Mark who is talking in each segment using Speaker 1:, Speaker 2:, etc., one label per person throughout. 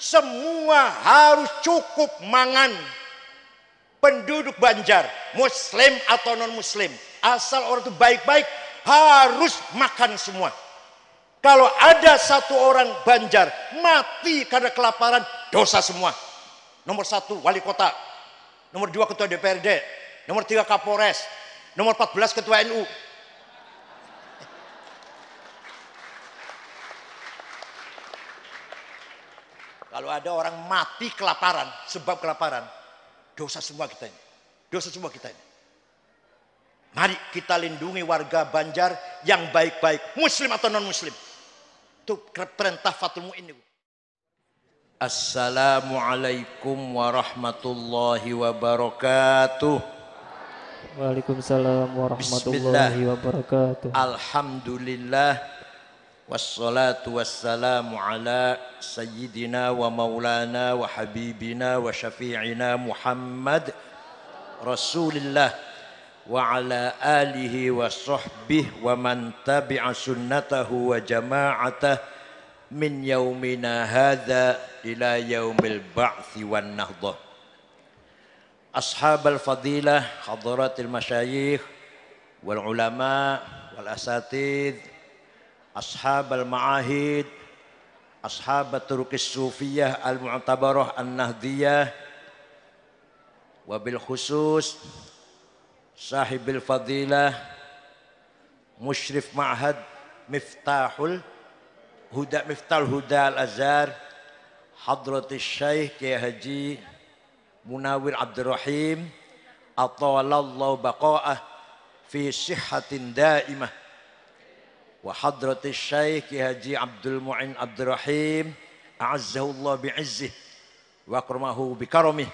Speaker 1: semua harus cukup mangan. Penduduk Banjar, muslim atau non muslim, asal orang itu baik-baik, harus makan semua. Kalau ada satu orang Banjar mati karena kelaparan, dosa semua. Nomor 1 wali kota, nomor 2 ketua DPRD, nomor 3 Kapolres, nomor 14 ketua NU. Kalau ada orang mati kelaparan, sebab kelaparan, dosa semua kita ini. Dosa semua kita ini. Mari kita lindungi warga Banjar yang baik-baik, muslim atau non muslim. Itu perintah Fathul Mu'in. Assalamualaikum warahmatullahi wabarakatuh.
Speaker 2: Waalaikumsalam warahmatullahi wabarakatuh.
Speaker 1: Alhamdulillah wassalatu wassalamu ala sayyidina wa maulana wa habibina wa syafi'ina Muhammad Rasulillah wa ala alihi wa sahbihi wa man tabi'a sunnatahu wa jama'atah min yaumina hadha ila yaumil ba'thi wan nahdah. Ashabal fadilah, hadaratil masyayikh wal ulama wal asatidh, ashabal ma'ahid, ashabat turukis sufiyah al-mu'tabarah an-nahdiyah, wabil khusus sahibil fadilah musyrif ma'had miftahul huda al-azhar hadratis syekh Kiai Haji Munawir Abdurrahim atawalallahu baqa'ah fi sihhatin daimah wa hadratis syekh Kiai Haji Abdul Mu'in Abdurrahim a'azzahullah bi'izzih wa akramahu bikaramih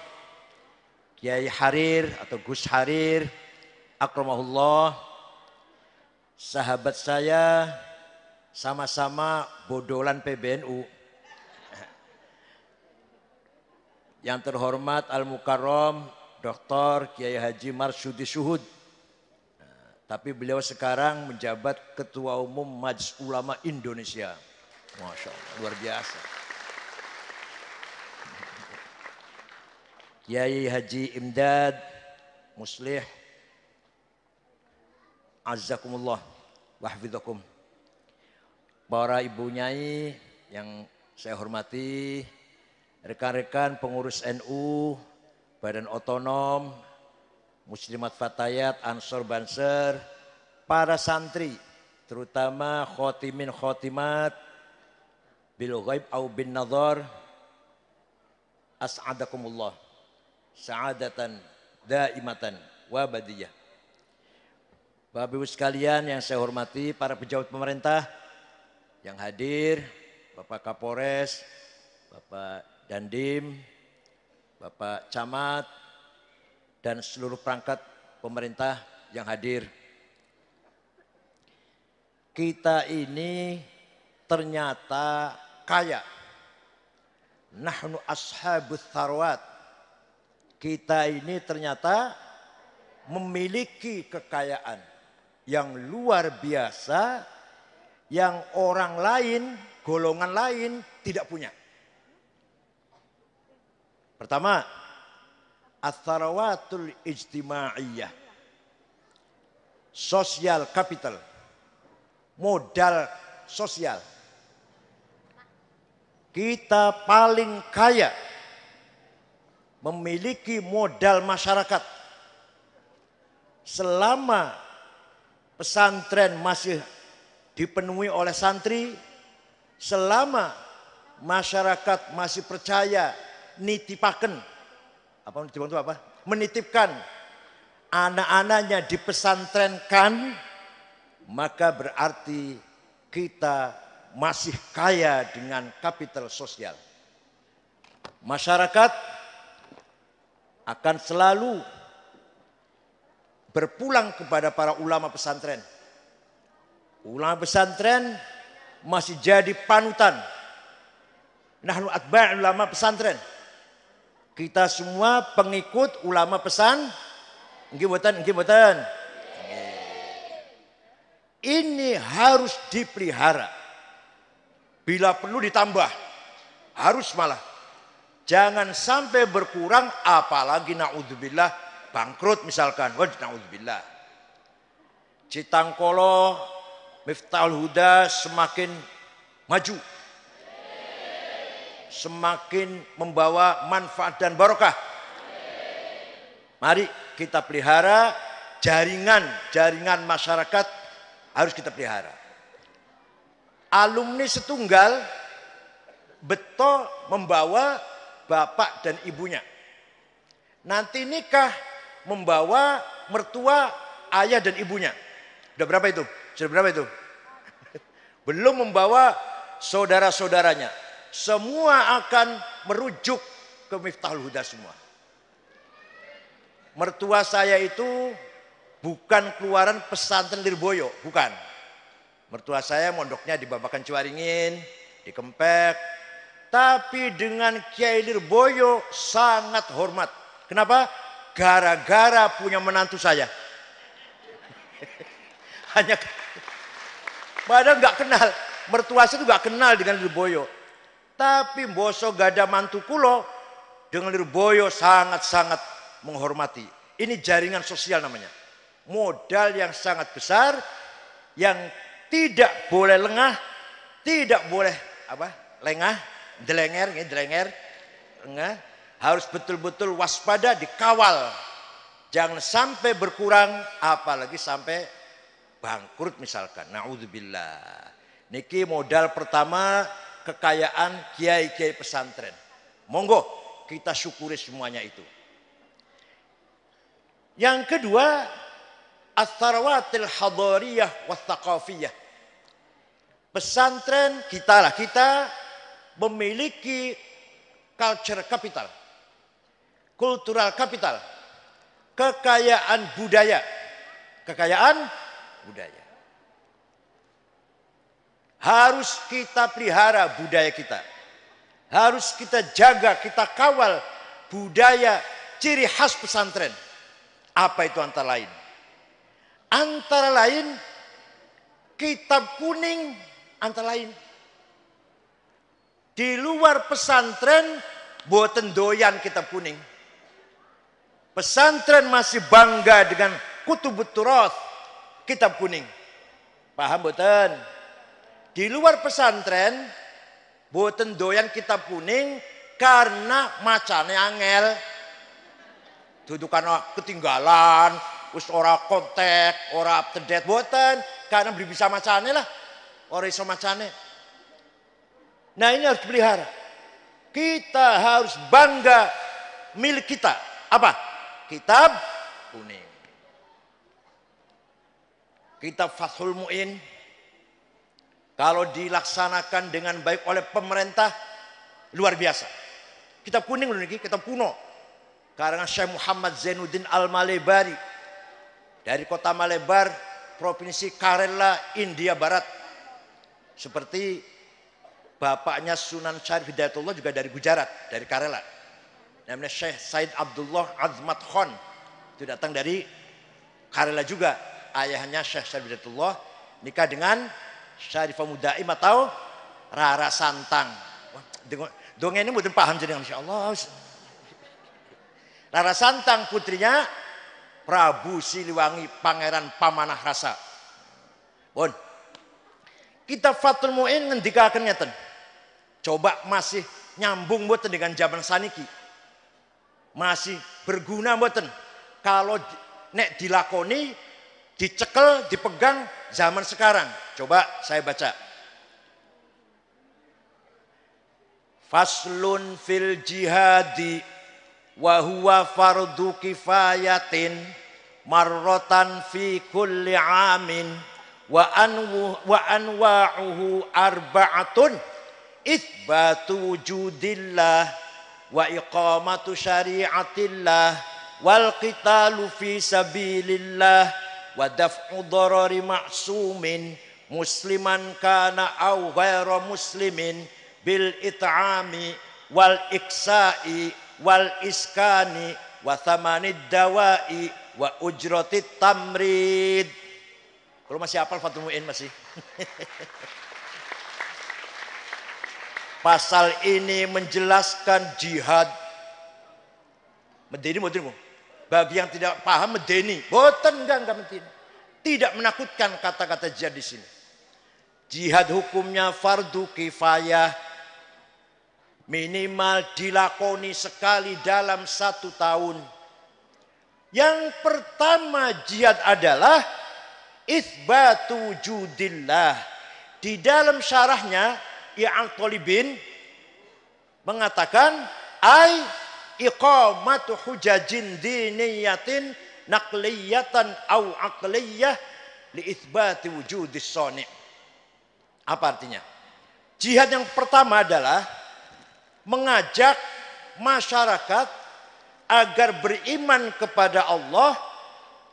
Speaker 1: Kiai Harir atau Gus Harir akramahullah, sahabat saya sama-sama bodolan PBNU. Yang terhormat Al-Mukarram Dr. Kiai Haji Marsudi Syuhud. Tapi beliau sekarang menjabat Ketua Umum Majelis Ulama Indonesia. Masya Allah, luar biasa. Kiai Haji Imdad Muslih Azzakumullah wahfidzakum. Para ibu nyai yang saya hormati, rekan-rekan pengurus NU, Badan Otonom, Muslimat Fatayat, Ansor Banser, para santri, terutama khotimin khotimat, bil ghaib au bin nazar, as'adakumullah, sa'adatan daimatan wabadiyah. Bapak Ibu sekalian yang saya hormati, para pejabat pemerintah yang hadir, Bapak Kapolres, Bapak Dandim, Bapak Camat, dan seluruh perangkat pemerintah yang hadir. Kita ini ternyata kaya. Nahnu ashabus tharwat. Kita ini ternyata memiliki kekayaan yang luar biasa yang orang lain, golongan lain tidak punya. Pertama, ats-tsarawatul ijtimaiyah. Social capital. Modal sosial. Kita paling kaya memiliki modal masyarakat. Selama pesantren masih dipenuhi oleh santri, selama masyarakat masih percaya nitipaken, apa nitipaken itu apa? Menitipkan anak-anaknya dipesantrenkan, maka berarti kita masih kaya dengan kapital sosial. Masyarakat akan selalu berpulang kepada para ulama pesantren. Ulama pesantren masih jadi panutan. Nahnu atba' ulama pesantren. Kita semua pengikut ulama nggih mboten. Ini harus dipelihara. Bila perlu ditambah, harus malah Jangan sampai berkurang, apalagi naudzubillah bangkrut misalkan. Wah, naudzubillah. Citangkolo, Miftahul Huda semakin maju. Semakin membawa manfaat dan barokah. Mari kita pelihara jaringan masyarakat, harus kita pelihara. Alumni setunggal betul membawa bapak dan ibunya. Nanti nikah membawa mertua, ayah dan ibunya. Sudah berapa itu? Sudah berapa itu? Belum membawa saudara-saudaranya. Semua akan merujuk ke Miftahul Huda semua. Mertua saya itu bukan keluaran pesantren Lirboyo, bukan. Mertua saya mondoknya di Babakan Ciwaringin, di Kempek. Tapi dengan Kiai Lirboyo sangat hormat. Kenapa? Gara-gara punya menantu saya. Hanya padahal nggak kenal. Mertua saya itu nggak kenal dengan Lirboyo. Tapi Boso Gada Mantu Kulo dengan Lirboyo sangat-sangat menghormati. Ini jaringan sosial namanya. Modal yang sangat besar yang tidak boleh lengah, tidak boleh lengah, delenger, harus betul-betul waspada, dikawal. Jangan sampai berkurang, apalagi sampai bangkrut misalkan. Naudzubillah. Niki modal pertama, kekayaan kiai-kiai pesantren. Monggo kita syukuri semuanya itu. Yang kedua, as-sarawatil hadariyah was-saqafiyah. Pesantren kita memiliki culture capital, cultural capital, kekayaan budaya. Harus kita pelihara budaya kita. Harus kita jaga, kita kawal budaya ciri khas pesantren. Apa itu antara lain? Antara lain kitab kuning, antara lain. Di luar pesantren boten doyan kitab kuning. Pesantren masih bangga dengan kutubut turath, kitab kuning. Paham boten? Di luar pesantren boten doyan kitab kuning karena macane angel. Dudukan ketinggalan, wis ora kontek, ora up to date boten, karena belum bisa macane lah. Ora iso macane. Nah, ini harus dipelihara. Kita harus bangga milik kita. Apa? Kitab kuning. Kitab Fathul Mu'in kalau dilaksanakan dengan baik oleh pemerintah, luar biasa. Kitab kuning loh niki, kitab kuno. Karangan Syekh Muhammad Zainuddin Al-Malebari dari kota Malebar, provinsi Kerala, India Barat. Seperti bapaknya Sunan Syarif Hidayatullah juga dari Gujarat, dari Kerala. Namanya Syekh Said Abdullah Azmat Khan. Itu datang dari Kerala juga. Ayahnya Syekh Syarif Hidayatullah nikah dengan Syarifah Mudaim atau Rara Santang. Dongeng ini mungkin paham jadi insya Allah. Rara Santang putrinya Prabu Siliwangi Pangeran Pamanah Rasa. Bon. Kita Fathul Mu'in ngendikaken ngeten. Coba masih nyambung mboten dengan zaman saniki. Masih berguna mboten. Kalau nek dilakoni, dicekel, dipegang zaman sekarang. Coba saya baca. Faslun fil jihadi wa huwa fardu kifayatin marratan fi kulli amin wa anwa'uhu arba'atun itsbatu wujudillah wa iqamatu syari'atillah wal qitalu fi sabilillah wa daf'u darari ma'sumin musliman kana aw ghaira muslimin bil it'ami wal iksa'i wal iskani wa thamanid dawa'i wa ujratit tamrid. Kalau masih hafal Fathul Mu'in masih. Pasal ini menjelaskan jihad. Medeni, bagi yang tidak paham medeni, boten enggak medeni. Tidak menakutkan kata-kata jihad di sini. Jihad hukumnya fardu kifayah, minimal dilakoni sekali dalam 1 tahun. Yang pertama jihad adalah itsbatu wujudillah. Di dalam syarahnya I'an Thalibin mengatakan ai iqamatu hujajin diniyatin naqliyatan au aqliyah li itsbati wujudis shani'. Apa artinya? Jihad yang pertama adalah mengajak masyarakat agar beriman kepada Allah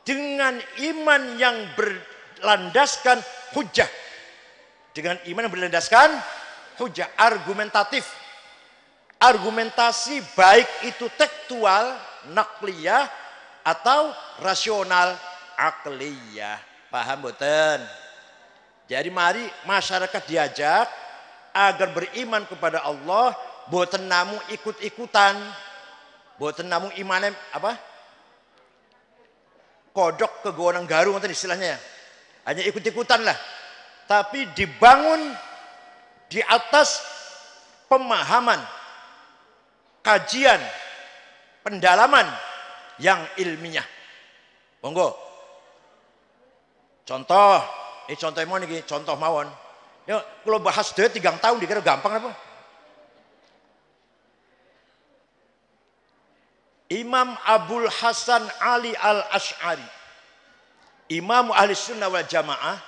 Speaker 1: dengan iman yang berlandaskan hujah. Dengan iman yang berlandaskan hujah, argumentatif. Argumentasi baik itu tekstual, nakliyah, atau rasional, akliyah. Paham boten? Jadi mari masyarakat diajak agar beriman kepada Allah, boten namu ikut-ikutan, boten namu imanem apa? Kodok ke gonang garu ngoten istilahnya. Hanya ikut-ikutan lah. Tapi dibangun di atas pemahaman, kajian, pendalaman yang ilmiah. Monggo. Contoh, contoh mau niki, contoh mawon. Yuk, kalau bahas dhewe 3 tahun dikira gampang apa? Imam Abul Hasan Ali Al-Asy'ari, Imam Ahli Sunnah wal Jamaah,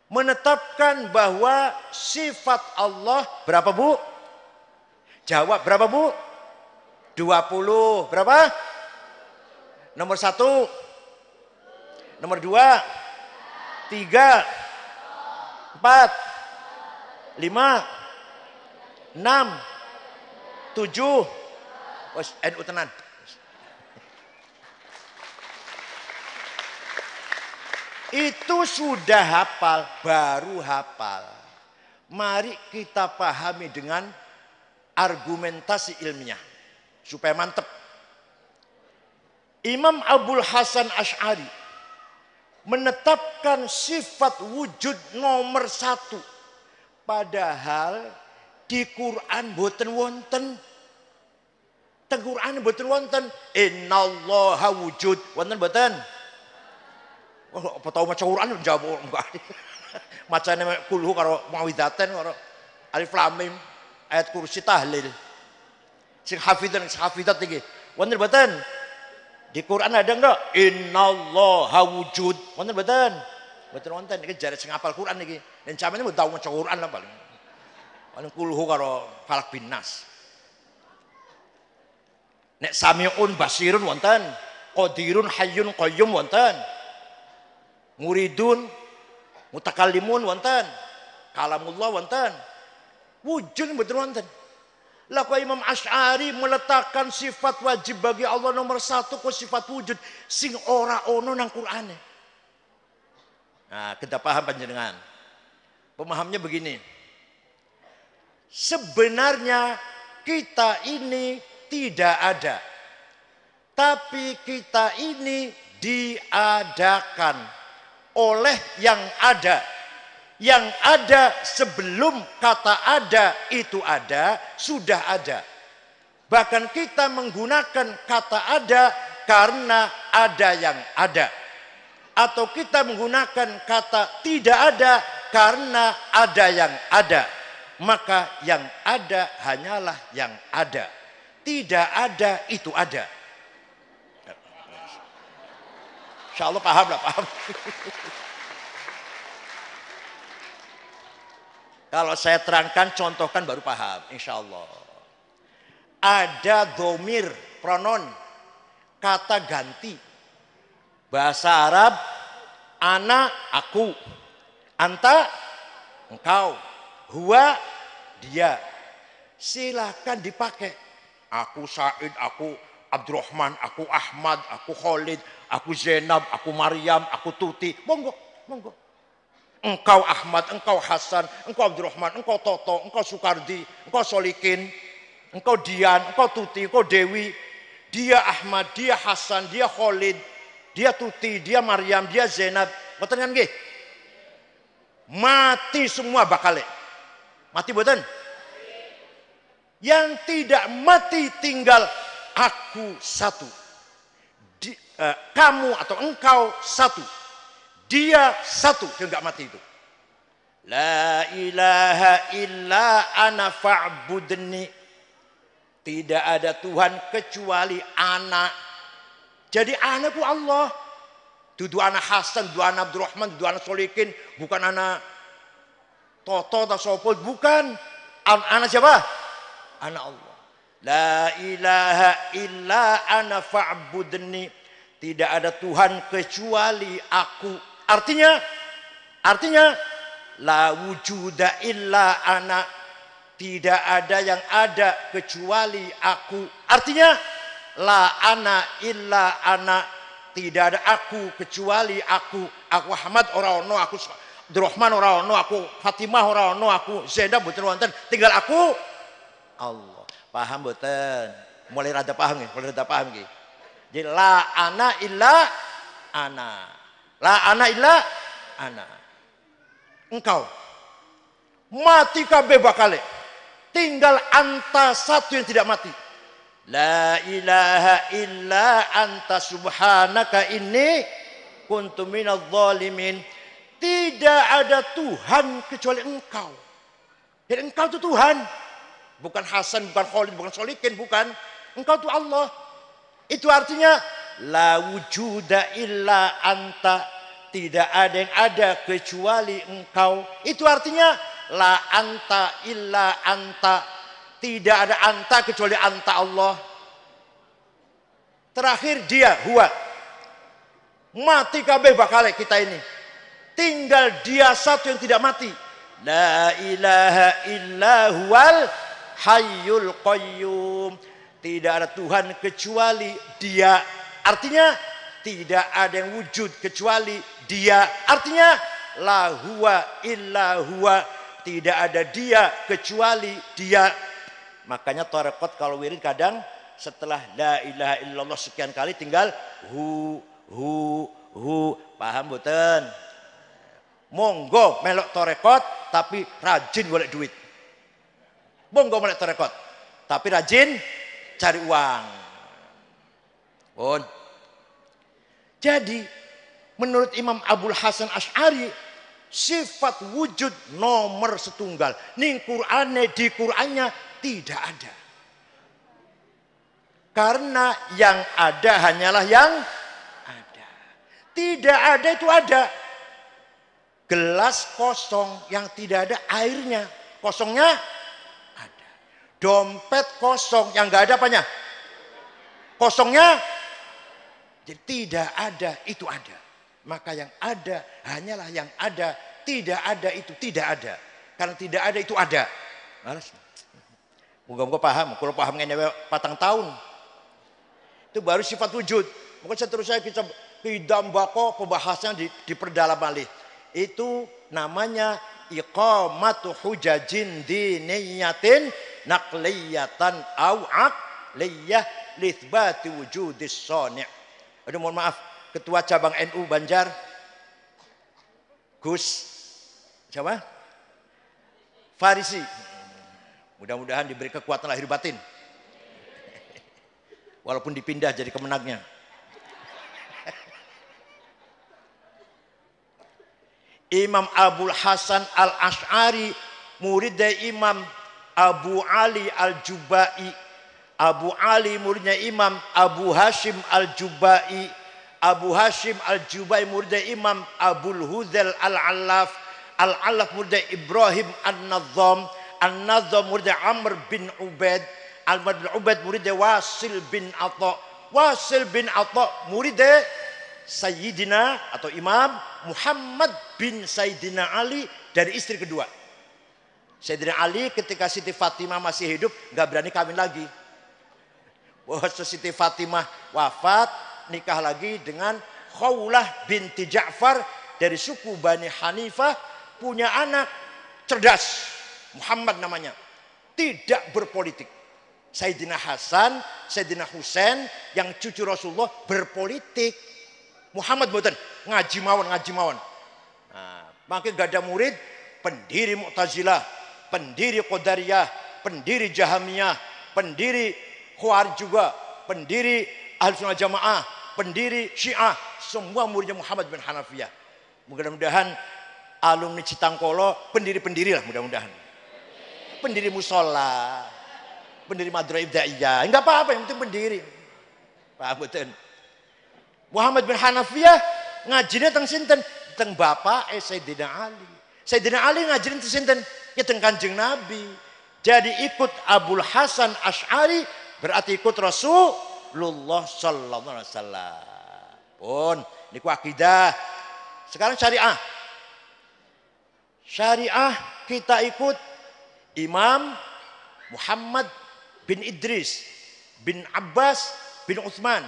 Speaker 1: menetapkan bahwa sifat Allah berapa Bu? Jawab berapa Bu? 20. Berapa? Nomor 1, nomor 2, 3, 4, 5, 6, 7. Wes NU tenan. Itu sudah hafal, baru hafal. Mari kita pahami dengan argumentasi ilmiah supaya mantep. Imam Abul Hasan Asy'ari menetapkan sifat wujud nomor 1. Padahal di Quran boten wonten. Teng Quran boten wonten. Innallaha wujud. Wonten boten? Oh, apa tahu maca Quran jawab enggak. Macane kulhu karo mawidaten karo alif lam mim ayat kursi tahlil. Sing hafidzan sing hafidzat iki. Wonten boten? Di Quran ada enggak? Innallaha wujud. Wonten boten? Boten wonten. Iki jare sing hafal Quran iki. Nen sampeyan mung tau maca Quran lah paling. Paling kulhu karo falak bin nas. Nek samiun basirun wonten. Qadirun hayyun qayyum wonten. Muridun mutakallimun wonten. Kalamullah wonten. Wujud mboten wonten. Lah kok Imam Asy'ari meletakkan sifat wajib bagi Allah nomor 1 kok sifat wujud sing ora ono nang Qur'ane. Nah, kita paham panjenengan. Pemahamnya begini. Sebenarnya kita ini tidak ada. Tapi kita ini diadakan oleh yang ada. Yang ada sebelum kata ada itu ada, sudah ada. Bahkan kita menggunakan kata ada karena ada yang ada. Atau kita menggunakan kata tidak ada karena ada yang ada. Maka yang ada hanyalah yang ada. Tidak ada itu ada. Insya Allah paham lah, paham. Kalau saya terangkan, contohkan baru paham, insya Allah. Ada domir, pronon, kata ganti. Bahasa Arab, ana, aku. Anta, engkau. Huwa, dia. Silakan dipakai. Aku Said, aku Abdurrahman, aku Ahmad, aku Khalid, aku Zainab, aku Maryam, aku Tuti. Monggo, monggo. Engkau Ahmad, engkau Hasan, engkau Abdurrahman, engkau Toto, engkau Soekardi, engkau Solikin, engkau Dian, engkau Tuti, engkau Dewi. Dia Ahmad, dia Hasan, dia Khalid, dia Tuti, dia Maryam, dia Zainab. Betul kan nggih? Mati semua bakale. Mati betul? Yang tidak mati tinggal aku satu. Kamu atau engkau satu. Dia satu, dia enggak mati itu. La ilaha illa ana fa'budni. Tidak ada Tuhan kecuali anak. Jadi anakku Allah. Dudu anak Hasan, dudu anak Abdurrahman, dudu anak Solikin, bukan anak Toto atau Sopol, bukan. Anak siapa? Anak Allah. La ilaha illa ana fa'budni. Tidak ada Tuhan kecuali aku. Artinya la wujuda illa ana. Tidak ada yang ada kecuali aku. Artinya la ana illa ana. Tidak ada aku kecuali aku. Aku Ahmad ora ono, aku Abdurrahman ora ono, aku Fatimah ora ono, aku Zainab mboten wonten. Tinggal aku Allah. Paham mboten? Mulai rada paham nggih, mulai rada paham nggih. Jadi la ana illa ana. La ana illa ana. Engkau mati kabeh bakale. Tinggal anta satu yang tidak mati. La ilaha illa anta subhanaka inni kuntu minadh dhalimin. Tidak ada Tuhan kecuali engkau. Jadi engkau itu Tuhan. Bukan Hasan, bukan Khalid, bukan Solikin, bukan. Engkau itu Allah. Itu artinya la wujuda illa anta. Tidak ada yang ada kecuali engkau. Itu artinya la anta illa anta. Tidak ada anta kecuali anta Allah. Terakhir dia huwa. Mati kabeh bakale kita ini. Tinggal dia satu yang tidak mati. La ilaha illa huwal hayyul qayyum. Tidak ada Tuhan kecuali dia. Artinya tidak ada yang wujud kecuali dia. Artinya la huwa illa huwa. Tidak ada dia kecuali dia. Makanya tarekat kalau wirid kadang setelah la ilaha illallah sekian kali tinggal hu. Paham mboten? Monggo melok tarekat tapi rajin golek duit. Monggo melok tarekat tapi rajin cari uang. Pun. Jadi menurut Imam Abul Hasan Asy'ari sifat wujud nomor setunggal. Ning Qur'ane di Qur'annya tidak ada. Karena yang ada hanyalah yang ada. Tidak ada itu ada. Gelas kosong yang tidak ada airnya. Kosongnya ada. Dompet kosong yang nggak ada apanya? Kosongnya. Jadi tidak ada itu ada. Maka yang ada hanyalah yang ada. Tidak ada itu tidak ada. Karena tidak ada itu ada. Malas. Moga-moga paham. Kalau paham ngene patang tahun. Itu baru sifat wujud. Mungkin seterusnya kita pidam bako pembahasannya diperdalam balik. Itu namanya iqamatu hujajin diniyatin naqliyatan au aqliyah litsbati wujudis shani'. Aduh mohon maaf, Ketua Cabang NU Banjar Gus siapa? Farisi. Mudah-mudahan diberi kekuatan lahir batin. Walaupun dipindah jadi kemenangnya. Imam Abul Hasan Al-Asy'ari murid dari Imam Abu Ali Al-Jubai. Abu Ali muridnya Imam Abu Hashim Al-Jubai. Abu Hashim Al-Jubai murid dari Imam Abul Hudzal Al-Allaf. Al-Allaf murid dari Ibrahim An-Nazzam. An-Nazzam murid dari Amr bin Ubaid. Amr bin Ubaid murid dari Wasil bin Atha. Wasil bin Atha murid dari Sayyidina atau Imam Muhammad bin Sayyidina Ali dari istri kedua. Sayyidina Ali ketika Siti Fatimah masih hidup nggak berani kawin lagi. Wah, Siti Fatimah wafat nikah lagi dengan Khawlah binti Ja'far dari suku Bani Hanifah punya anak cerdas, Muhammad namanya, tidak berpolitik. Sayyidina Hasan, Sayyidina Husain yang cucu Rasulullah berpolitik. Muhammad boten ngaji mawon. Nah, makin gak ada murid, pendiri Mu'tazilah, pendiri Qadariyah, pendiri Jahamiyah, pendiri Khawarij juga, pendiri Ahlussunnah Jamaah, pendiri Syiah, semua muridnya Muhammad bin Hanafiyah. Mudah-mudahan alumni Citangkolo pendiri-pendiri lah mudah-mudahan. Pendiri musola, pendiri madrasah ibtidaiyah, enggak apa-apa yang penting pendiri. Paham betul. Muhammad bin Hanafiyah ngajinya teng sinten? Teng bapak Sayyidina Ali. Sayyidina Ali ngajinya teng sinten? Ya teng Kanjeng Nabi. Jadi ikut Abul Hasan Asy'ari berarti ikut Rasulullah sallallahu alaihi wasallam. Pun niku akidah. Sekarang syariah. Syariah kita ikut Imam Muhammad bin Idris bin Abbas bin Uthman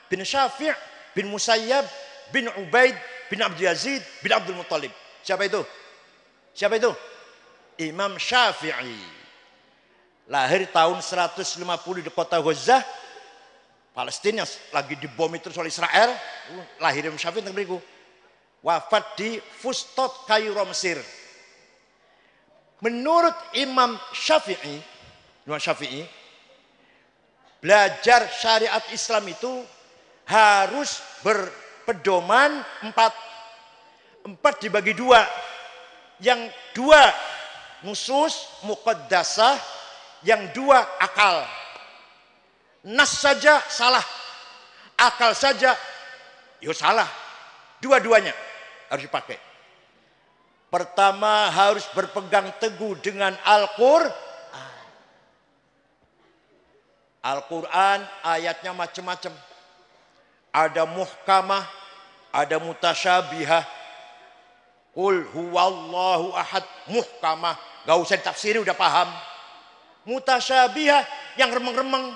Speaker 1: bin Syafi' bin Musayyab bin Ubaid bin Abdul Yazid bin Abdul Muttalib. Siapa itu? Siapa itu? Imam Syafi'i. Lahir tahun 150 di kota Gaza, Palestina, yang lagi dibom terus oleh Israel. Lahir Imam Syafi'i teng mriku. Wafat di Fustot, Kairo, Mesir. Menurut Imam Syafi'i, belajar syariat Islam itu harus berpedoman empat dibagi dua. Yang dua nusus muqaddasah, yang dua akal. Nas saja salah, akal saja yo salah. Dua-duanya harus dipakai. Pertama harus berpegang teguh dengan Al-Qur'an. Al-Quran ayatnya macam-macam. Ada muhkamah, ada mutasyabihah. Qul huwallahu ahad, muhkamah. Gak usah ditafsiri udah paham. Mutasyabihah yang remeng-remeng.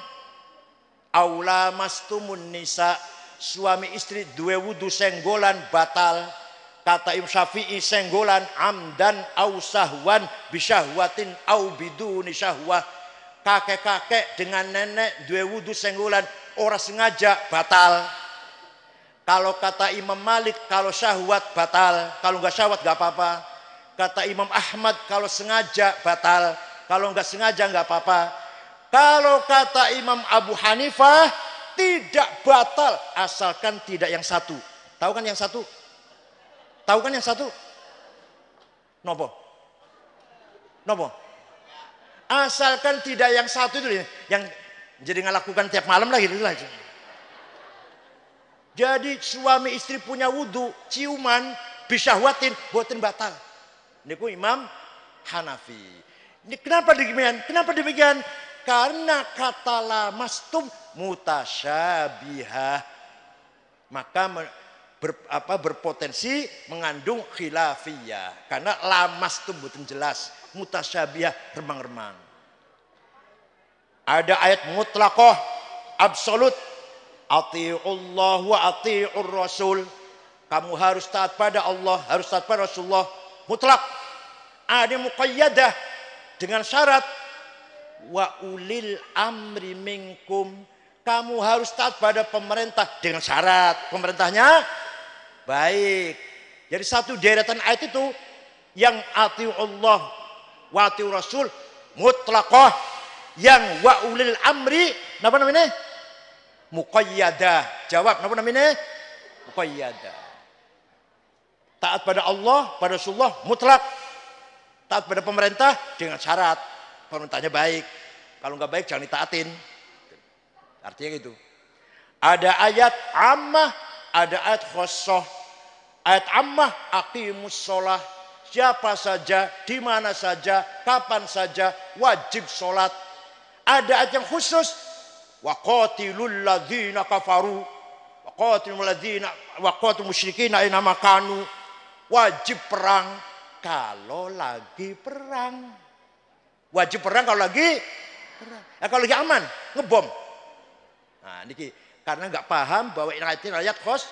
Speaker 1: Aula mastumun nisa, suami istri dua wudu senggolan batal. Kata Imam Syafi'i senggolan amdan au sahwan bisyahwatin au biduni syahwah. Kakek-kakek dengan nenek dua wudu senggolan orang sengaja batal. Kalau kata Imam Malik kalau syahwat batal, kalau enggak syahwat enggak apa-apa. Kata Imam Ahmad kalau sengaja batal, kalau enggak sengaja enggak apa-apa. Kalau kata Imam Abu Hanifah tidak batal asalkan tidak yang satu. Tahu kan yang satu? Tahu kan yang satu? Nopo? Nopo? Asalkan tidak yang satu itu yang jadi ngelakukan tiap malam lagi itu aja. Jadi suami istri punya wudu, ciuman, bisyahwatin, buatin batal. Ini ku Imam Hanafi. Ini kenapa demikian? Kenapa demikian? Karena kata lamastum mutasyabihah. Maka berpotensi mengandung khilafiyah. Karena lamastum bukan jelas. Mutasyabihah remang-remang. Ada ayat mutlaqah absolut, atiiullah wa atiiur rasul. Kamu harus taat pada Allah, harus taat pada Rasulullah, mutlak. Ada muqayyadah dengan syarat wa ulil amri minkum. Kamu harus taat pada pemerintah dengan syarat pemerintahnya baik. Jadi satu deretan ayat itu yang atiiullah wa atiiur rasul mutlaqah, yang wa ulil amri apa namanya? Muqayyadah. Jawab apa namanya? Muqayyadah. Taat pada Allah, pada Rasulullah mutlak. Taat pada pemerintah dengan syarat pemerintahnya baik. Kalau nggak baik jangan ditaatin. Artinya gitu. Ada ayat ammah, ada ayat khosoh. Ayat ammah aqimus sholah. Siapa saja, di mana saja, kapan saja wajib sholat. Ada ayat yang khusus, waqatilul ladzina kafaru, waqatilul ladzina waqatul musyrikin aina makanu. Wajib perang kalau lagi perang. Wajib perang kalau lagi perang. Kalau lagi aman, ngebom. Nah, niki karena nggak paham bahwa ayat khos,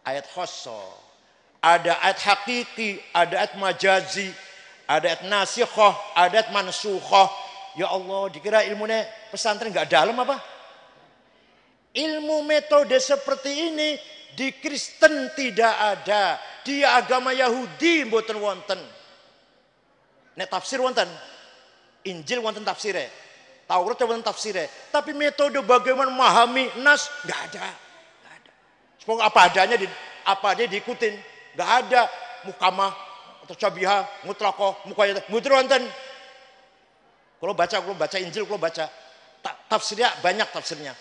Speaker 1: ayat khosso. ada ayat hakiki, ada ayat majazi, ada ayat nasikhah, ada ayat mansukhah. Ya Allah, dikira ilmunya pesantren nggak dalam apa? Ilmu metode seperti ini di Kristen tidak ada, di agama Yahudi mboten wonten. Nek tafsir wonten, Injil wonten tafsirnya, Taurat wonten tafsirnya, tapi metode bagaimana memahami nas nggak ada. Nggak ada. Semoga apa adanya diikutin, nggak ada mukamah atau syabihah, mutlaqah, muqayyadah, mboten wonten. Kalau baca Injil, kalau baca tafsirnya banyak tafsirnya.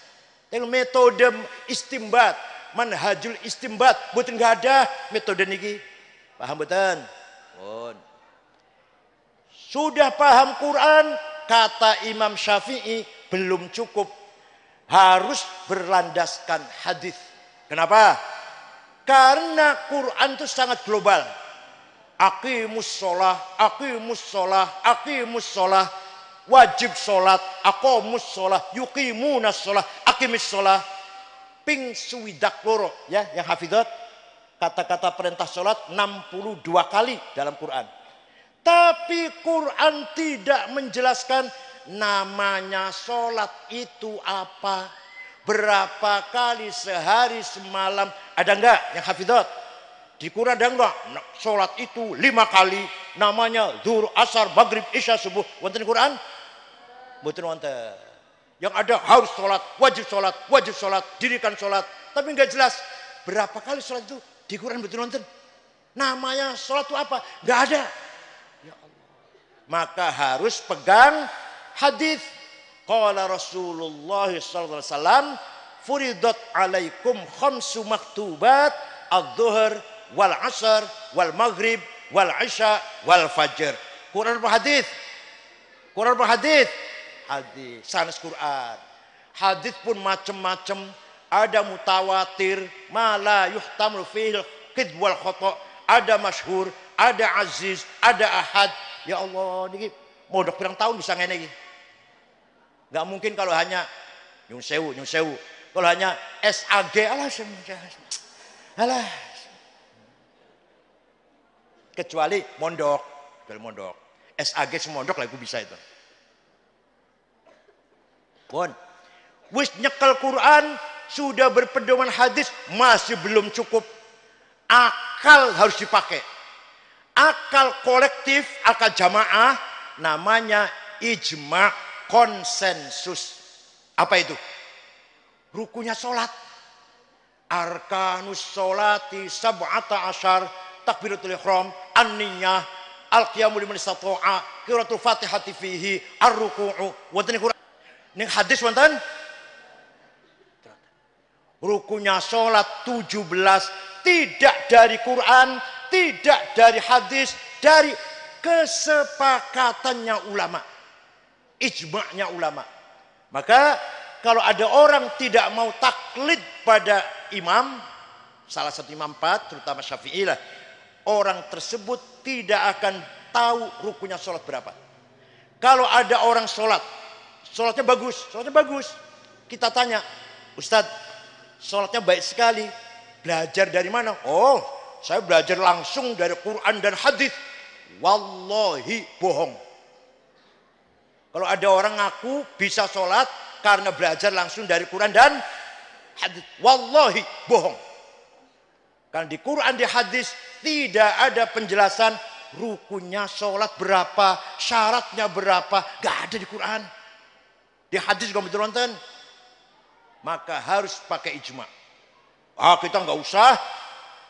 Speaker 1: Tapi metode istimbat, manhajul istimbat, mboten nggak ada metode niki. Paham mboten? Pun. Sudah paham Quran, kata Imam Syafi'i belum cukup, harus berlandaskan hadis. Kenapa? Karena Quran itu sangat global. Aqimus sholah, aqimus sholah, aqimus sholah, wajib sholat, aqamus sholah, yuqimunas sholah, aqimis sholah. Ping suwidak loro ya, yang hafidhat, kata-kata perintah sholat 62 kali dalam Quran. Tapi Quran tidak menjelaskan namanya sholat itu apa, berapa kali sehari semalam. Ada enggak yang hafidhat? Di Quran ada enggak? Sholat itu 5 kali, namanya zuhur, asar, maghrib, isya, subuh. Wonten Quran? Mboten wonten. Yang ada harus sholat, wajib sholat, dirikan sholat. Tapi enggak jelas berapa kali sholat itu di Quran mboten wonten. Namanya sholat itu apa? Enggak ada. Maka harus pegang hadis. Qala Rasulullah sallallahu alaihi wasallam, furidat alaikum khamsu maktubat, adz-dzuhr wal 'asr wal maghrib wal 'isya wal fajr. Quran apa hadis? Quran apa hadis? Hadis. Sanes Quran. Hadis pun macam-macam. Ada mutawatir, ma la yuhtamlu fihi al-qidh wal khata', ada masyhur, ada aziz, ada ahad. Ya Allah, ini modok pirang tahun bisa ngene iki. Enggak mungkin kalau hanya nyun sewu. Kalau hanya SAG, alah. Kecuali mondok. SAG semondok lah aku bisa itu. Pun wis nyekel Quran, sudah berpedoman hadis, masih belum cukup. Akal harus dipakai. Akal kolektif, akal jamaah, namanya ijma, konsensus. Apa itu? Rukunya sholat. Arkanus sholati sab'ata asyar, takbiratul ihram, an-niyah, al-qiyamu liman istata'a, qiraatul fatihati fihi, ar-ruku'u. Wonten Quran. Ning hadis wonten? Rukunya sholat 17, tidak dari Quran, tidak dari hadis, dari kesepakatannya ulama, ijma'nya ulama. Maka kalau ada orang tidak mau taklid pada imam, salah satu imam 4, terutama Syafi'i lah, orang tersebut tidak akan tahu rukunya sholat berapa. Kalau ada orang sholatnya bagus, kita tanya, Ustadz, sholatnya baik sekali, belajar dari mana? Oh, saya belajar langsung dari Quran dan hadis. Wallahi bohong. Kalau ada orang ngaku bisa sholat karena belajar langsung dari Quran dan hadis, wallahi bohong. Karena di Quran, di hadis tidak ada penjelasan rukunnya sholat berapa, syaratnya berapa, gak ada di Quran. Di hadis juga betul nonton. Maka harus pakai ijma. Kita nggak usah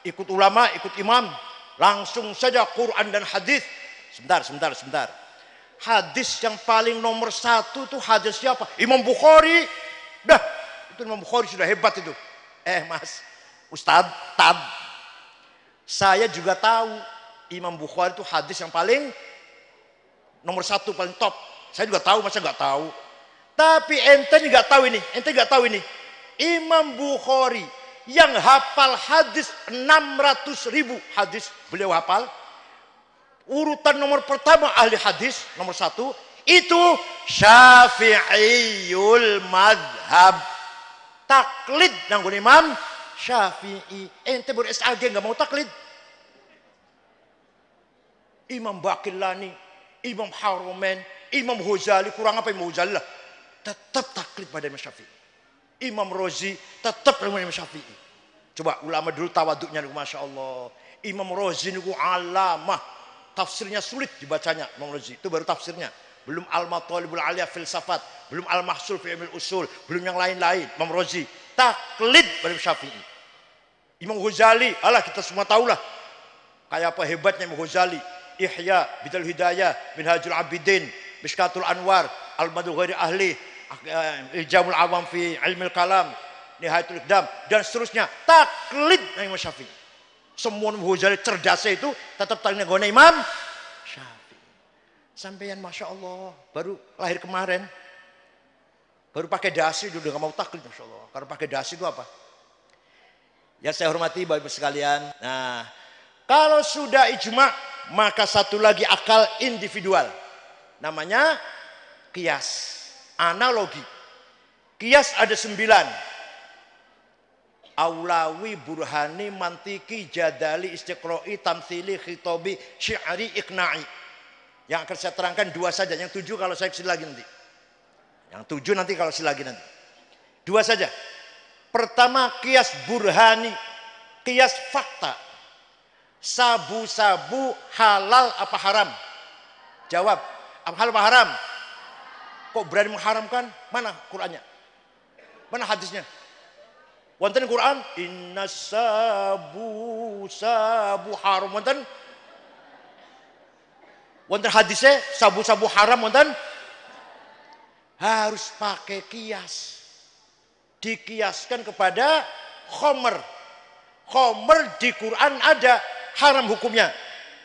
Speaker 1: ikut ulama, ikut imam, langsung saja Quran dan hadis. Sebentar. Hadis yang paling nomor 1 itu hadis siapa? Imam Bukhari. Dah, itu Imam Bukhari sudah hebat itu. Mas, Ustadz, saya juga tahu Imam Bukhari itu hadis yang paling nomor 1, paling top. Saya juga tahu, masa nggak tahu? Tapi ente nggak tahu ini. Imam Bukhari yang hafal hadis 600.000 hadis beliau hafal. Urutan nomor pertama ahli hadis nomor 1 itu Syafi'iyul madhab. Taklid nanggung Imam Syafi'i. Ente ber SAG nggak mau taklid. Imam Baqillani, Imam Haromen, Imam Ghazali, kurang apa Imam Ghazali lah. Tetap taklid pada Imam Syafi'i. Imam Razi tetap dengan Imam Syafi'i. Coba ulama dulu tawaduknya, Masya Allah. Imam Razi itu alamah. Tafsirnya sulit dibacanya, Imam Razi. Itu baru tafsirnya. Belum Al-Matalibul Aliyah filsafat. Belum Al-Mahsul fi Ilmil Usul. Belum yang lain-lain. Imam Razi. Taklid pada Imam Syafi'i. Imam Ghazali, alah kita semua tahulah. Kayak apa hebatnya Imam Ghazali. Ihya, Bidal Hidayah, Minhajul Abidin, Mishkatul Anwar, Al-Madu Ghairi Ahli, Ijamul Awam fi Ilmil Kalam, Nihayatul Iqdam, dan seterusnya. Taklid Imam Syafi'i. Semua Imam Ghazali cerdasnya itu tetap taklidnya guna Imam Syafi'i. Sampeyan Masya Allah, baru lahir kemarin. Baru pakai dasi udah gak mau taklid, Masya Allah. Karena pakai dasi itu apa? Ya saya hormati Bapak Ibu sekalian. Nah, kalau sudah ijma, maka satu lagi akal individual. Namanya qiyas, analogi. Qiyas ada 9. Aulawi, burhani, mantiki, jadali, istiqro'i, tamthili, khitobi, syi'ari, iqna'i. Yang akan saya terangkan 2 saja. Yang 7 kalau saya kesini lagi nanti. Yang 7 nanti kalau kesini lagi nanti. 2 saja. Pertama qiyas burhani. Qiyas fakta. Sabu-sabu halal apa haram? Jawab. Halal apa haram? Kok berani mengharamkan? Mana Qur'annya? Mana hadisnya? Wonten Quran, inna sabu haram. Wonten hadisnya sabu haram wonten. Harus pakai kias. Dikiaskan kepada khomer. Khomer di Quran ada, haram hukumnya.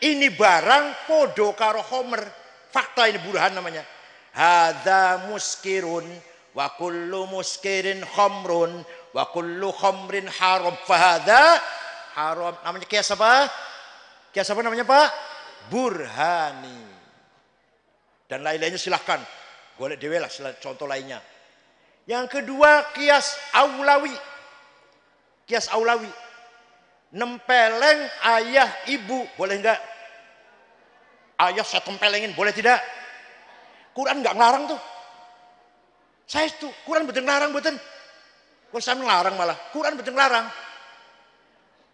Speaker 1: Ini barang podo karo khomer. Fakta ini burhan namanya. Hadza muskirun wa kullu muskirin khamrun wa kullu khamrin haram fahadha haram. Namanya kias apa? Kias apa namanya Pak? Burhani. Dan lain-lainnya silahkan. Boleh dewe lah contoh lainnya. Yang kedua kias aulawi. Kias aulawi. Nempeleng ayah ibu. Boleh enggak? Ayah saya tempelengin. Boleh tidak? Quran enggak ngelarang tuh. Saya itu Quran betul ngelarang betul. Kalau saya ngelarang malah. Quran betul ngelarang.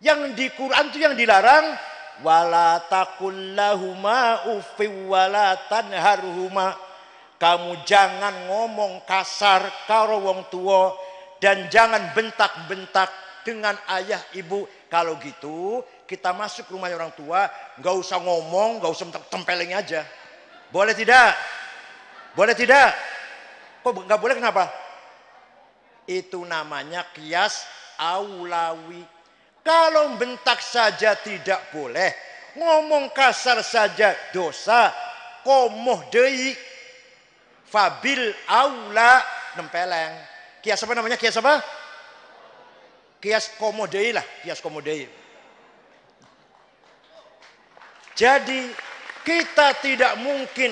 Speaker 1: Yang di Quran itu yang dilarang. Wala taqullahuma uffi wala tanharhuma. Kamu jangan ngomong kasar karo wong tua. Dan jangan bentak-bentak dengan ayah ibu. Kalau gitu kita masuk rumah orang tua. Nggak usah ngomong, nggak usah tempeleng aja. Boleh tidak? Boleh tidak? Kok nggak boleh kenapa? Itu namanya kias aulawi. Kalau bentak saja tidak boleh. Ngomong kasar saja dosa. Komoh deui. Fabil aula nempeleng. Kias apa namanya? Kias apa? Kias komoh deui lah. Kias komoh deui. Jadi kita tidak mungkin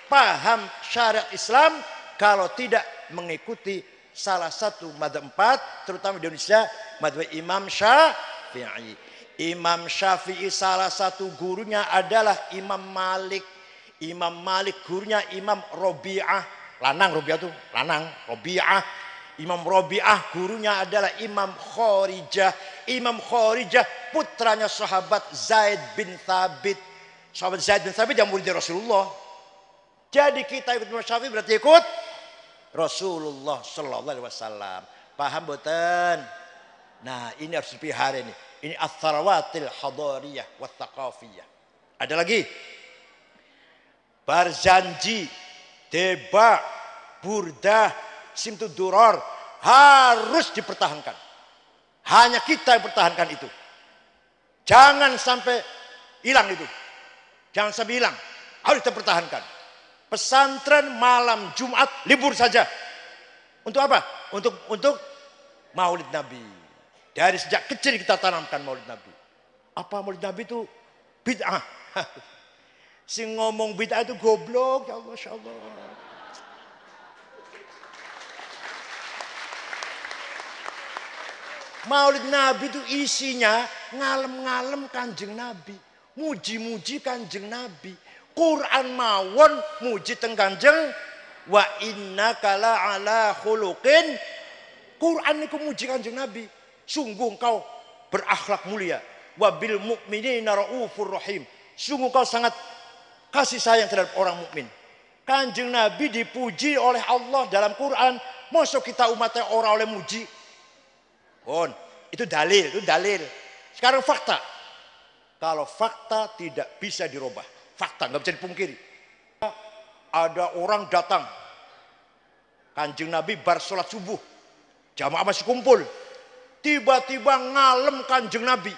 Speaker 1: paham syariat Islam kalau tidak mengikuti salah satu madzhab 4, terutama di Indonesia, madzhab Imam Syafi'i. Imam Syafi'i salah satu gurunya adalah Imam Malik. Imam Malik gurunya Imam Robi'ah. Lanang Robi'ah itu, lanang Robi'ah. Imam Robi'ah gurunya adalah Imam Khorijah. Imam Khorijah putranya sahabat Zaid bin Thabit. Sahabat Zaid bin Thabit yang murid Rasulullah. Jadi kita ikut Imam Syafi'i berarti ikut Rasulullah Sallallahu Alaihi Wasallam. Paham boten? Nah ini harus dipelihara ini. Ini ats-tsarawatil hadariyah wa tsaqafiyah. Ada lagi. Barzanji, Deba, Burdah, Simtud Duror harus dipertahankan. Hanya kita yang pertahankan itu. Jangan sampai hilang itu. Jangan sampai hilang. Harus kita pertahankan. Pesantren malam Jumat libur saja. Untuk apa? Untuk Maulid Nabi. Dari sejak kecil kita tanamkan Maulid Nabi. Apa Maulid Nabi itu? Bid'ah. Si ngomong bid'ah itu goblok. Ya Allah, Masya Allah. Maulid Nabi itu isinya ngalem-ngalem Kanjeng Nabi. muji-muji Kanjeng Nabi. Quran mawon muji teng Kanjeng, wa innaka la ala khuluqin. Quran niku muji Kanjeng Nabi. Sungguh engkau berakhlak mulia. Wa bil mu'minina raufur rahim. Sungguh engkau sangat kasih sayang terhadap orang mukmin. Kanjeng Nabi dipuji oleh Allah dalam Quran. Masa kita umatnya orang oleh muji? Itu dalil, itu dalil. Sekarang fakta. Kalau fakta tidak bisa dirubah. Fakta nggak bisa dipungkiri. Ada orang datang. Kanjeng Nabi bar sholat subuh. Jamaah masih kumpul. Tiba-tiba ngalem Kanjeng Nabi.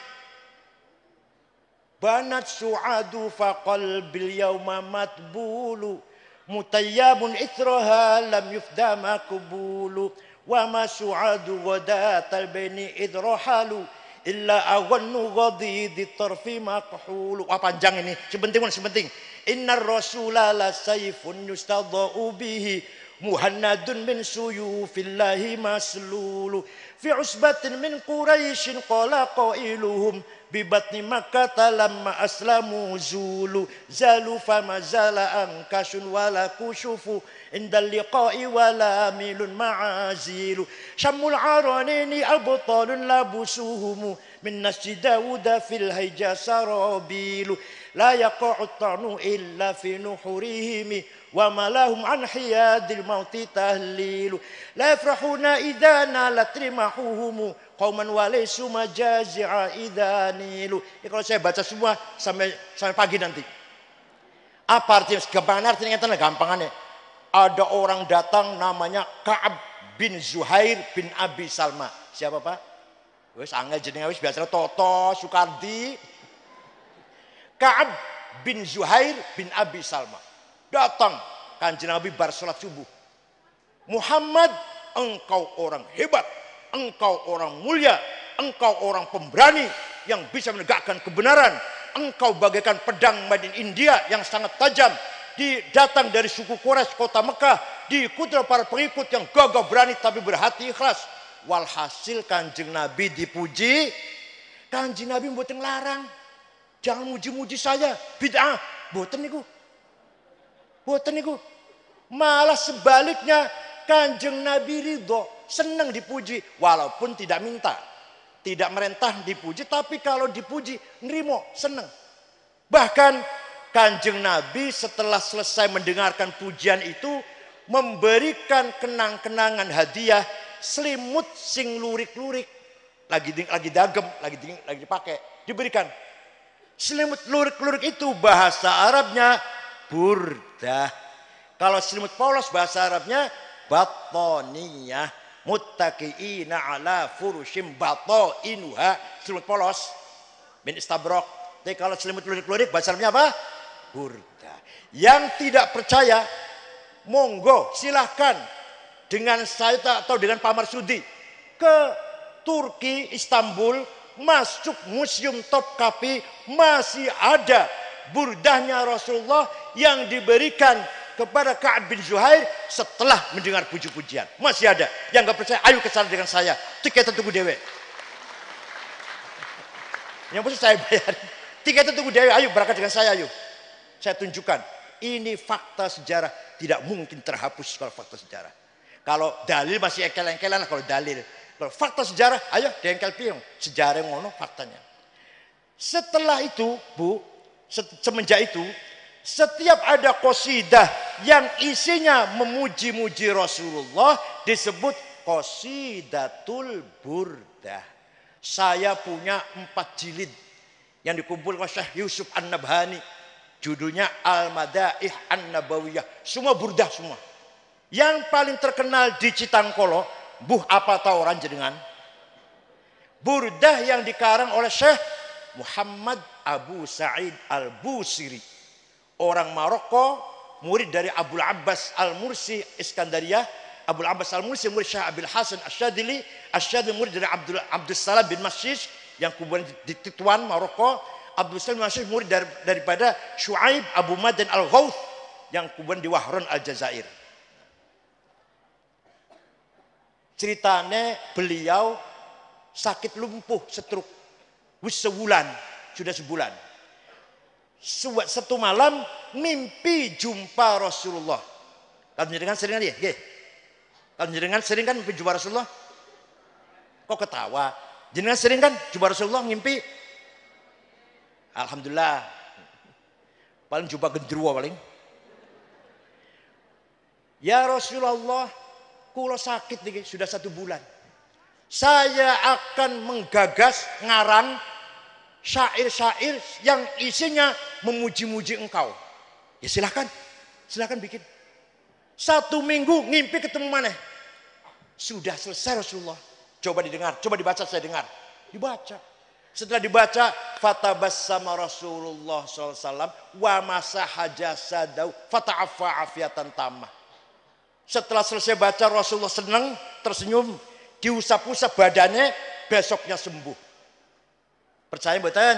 Speaker 1: Banat su'adu faqal bil yawma matbulu. Mutayyamun ithraha lam yufda makbulu. Wa ma su'adu wadatal bani idrahalu. Illa awannu ghadidi tarfi maqhulu. Wah panjang ini, sebenting. Innar rasula la sayfun yustadha'u bihi. Muhannadun min suyufillahi maslulu. Fi usbatin min Quraisyin qala qailuhum. Bibatni Makkah lamma aslamu zulu. Zalu fama zala ankasun wala kusufu. Indal liqa'i wala milun ma'azilu. Syamul aranini abtalun labusuhumu. Min nasji Dawuda fil hayja sarabilu. La yaqa'u ta'nu illa fi nuhurihimi. Wa malahum an hiyadil mauti tahlilu. La yafrahuna idha nalat rimahuhumu. Qauman walaysu majazi'a idha nilu. Ya, kalau saya baca semua sampai pagi nanti. Apa artinya? Gampangannya. Ada orang datang namanya Ka'ab bin Zuhair bin Abi Salma. Siapa Pak? Wis angel jenenge wis biasa Toto Sukardi. Ka'ab bin Zuhair bin Abi Salma. Datang Kanjeng Nabi bar salat subuh. Muhammad, engkau orang hebat, engkau orang mulia, engkau orang pemberani yang bisa menegakkan kebenaran. Engkau bagaikan pedang made in India yang sangat tajam. Datang dari suku Quraisy kota Mekah, diikuti oleh para pengikut yang gagah berani tapi berhati ikhlas. Walhasil Kanjeng Nabi dipuji. Kanjeng Nabi mboten larang. Jangan muji-muji saya, bid'ah. Mboten niku. Mboten niku. Malah sebaliknya Kanjeng Nabi ridho, senang dipuji walaupun tidak minta. Tidak merentah dipuji, tapi kalau dipuji nrimo, senang. Bahkan Kanjeng Nabi setelah selesai mendengarkan pujian itu memberikan kenang-kenangan hadiah selimut sing lurik-lurik. Lagi dagem, lagi dipakai, diberikan. Selimut lurik-lurik itu bahasa Arabnya burdah. Kalau selimut polos bahasa Arabnya batoniyah. Muttaqiina ala furushim batoinuha. Selimut polos min istabrok. Tapi kalau selimut lurik-lurik bahasa Arabnya apa? Burda. Yang tidak percaya, monggo silahkan dengan saya atau dengan Pak Marsudi ke Turki, Istanbul, masuk Museum Topkapi, masih ada burdahnya Rasulullah yang diberikan kepada Ka'ab bin Zuhair setelah mendengar puji-pujian. Masih ada. Yang nggak percaya, ayo ke sana dengan saya. Tiket tunggu dewe. Yang pasti saya bayar. Tiket tunggu dewe, ayo berangkat dengan saya, ayo. Saya tunjukkan, ini fakta sejarah, tidak mungkin terhapus kalau fakta sejarah. Kalau dalil masih engkel-engkelan kalau dalil. Kalau fakta sejarah, ayo diengkel piung. Sejarah ngono faktanya. Setelah itu, Bu, semenjak itu, setiap ada qasidah yang isinya memuji-muji Rasulullah disebut qasidatul burdah. Saya punya 4 jilid yang dikumpulkan Syekh Yusuf An-Nabhani. Judulnya Al-Madaih An-Nabawiyah. Semua burdah semua. Yang paling terkenal di Citangkolo, buh apa tahu orang jenengan? Burdah yang dikarang oleh Syekh Muhammad Abu Sa'id Al-Busiri. Orang Maroko, murid dari Abul Abbas Al-Mursi Iskandariyah. Abul Abbas Al-Mursi murid Syekh Abil Hasan Asyadili. Asyadili murid dari Abdul Salam bin Masyish yang kemudian di Tituan Maroko. Abdul Salam bin Masyish murid daripada Syuaib Abu Madan Al-Ghawth yang kemudian di Wahron Al-Jazair. Ceritanya beliau sakit lumpuh, stroke. Sudah sebulan. Satu malam mimpi jumpa Rasulullah. Kalau jenengan sering kan ya? Kalau jenengan sering kan mimpi jumpa Rasulullah? Kok ketawa? Jenengan sering kan jumpa Rasulullah mimpi? Alhamdulillah. Paling jumpa gendruwo paling. Ya Rasulullah, kulo sakit nih sudah 1 bulan. Saya akan menggagas ngarang syair-syair yang isinya memuji-muji engkau. Ya silahkan bikin. 1 minggu ngimpi ketemu mana? Sudah selesai Rasulullah. Coba didengar, coba dibaca, saya dengar. Dibaca. Setelah dibaca, fatabassama Rasulullah SAW wa masaha jasadahu fata'affa afiatan tammah. Setelah selesai baca Rasulullah senang, tersenyum, diusap-usap badannya, besoknya sembuh. Percaya mboten?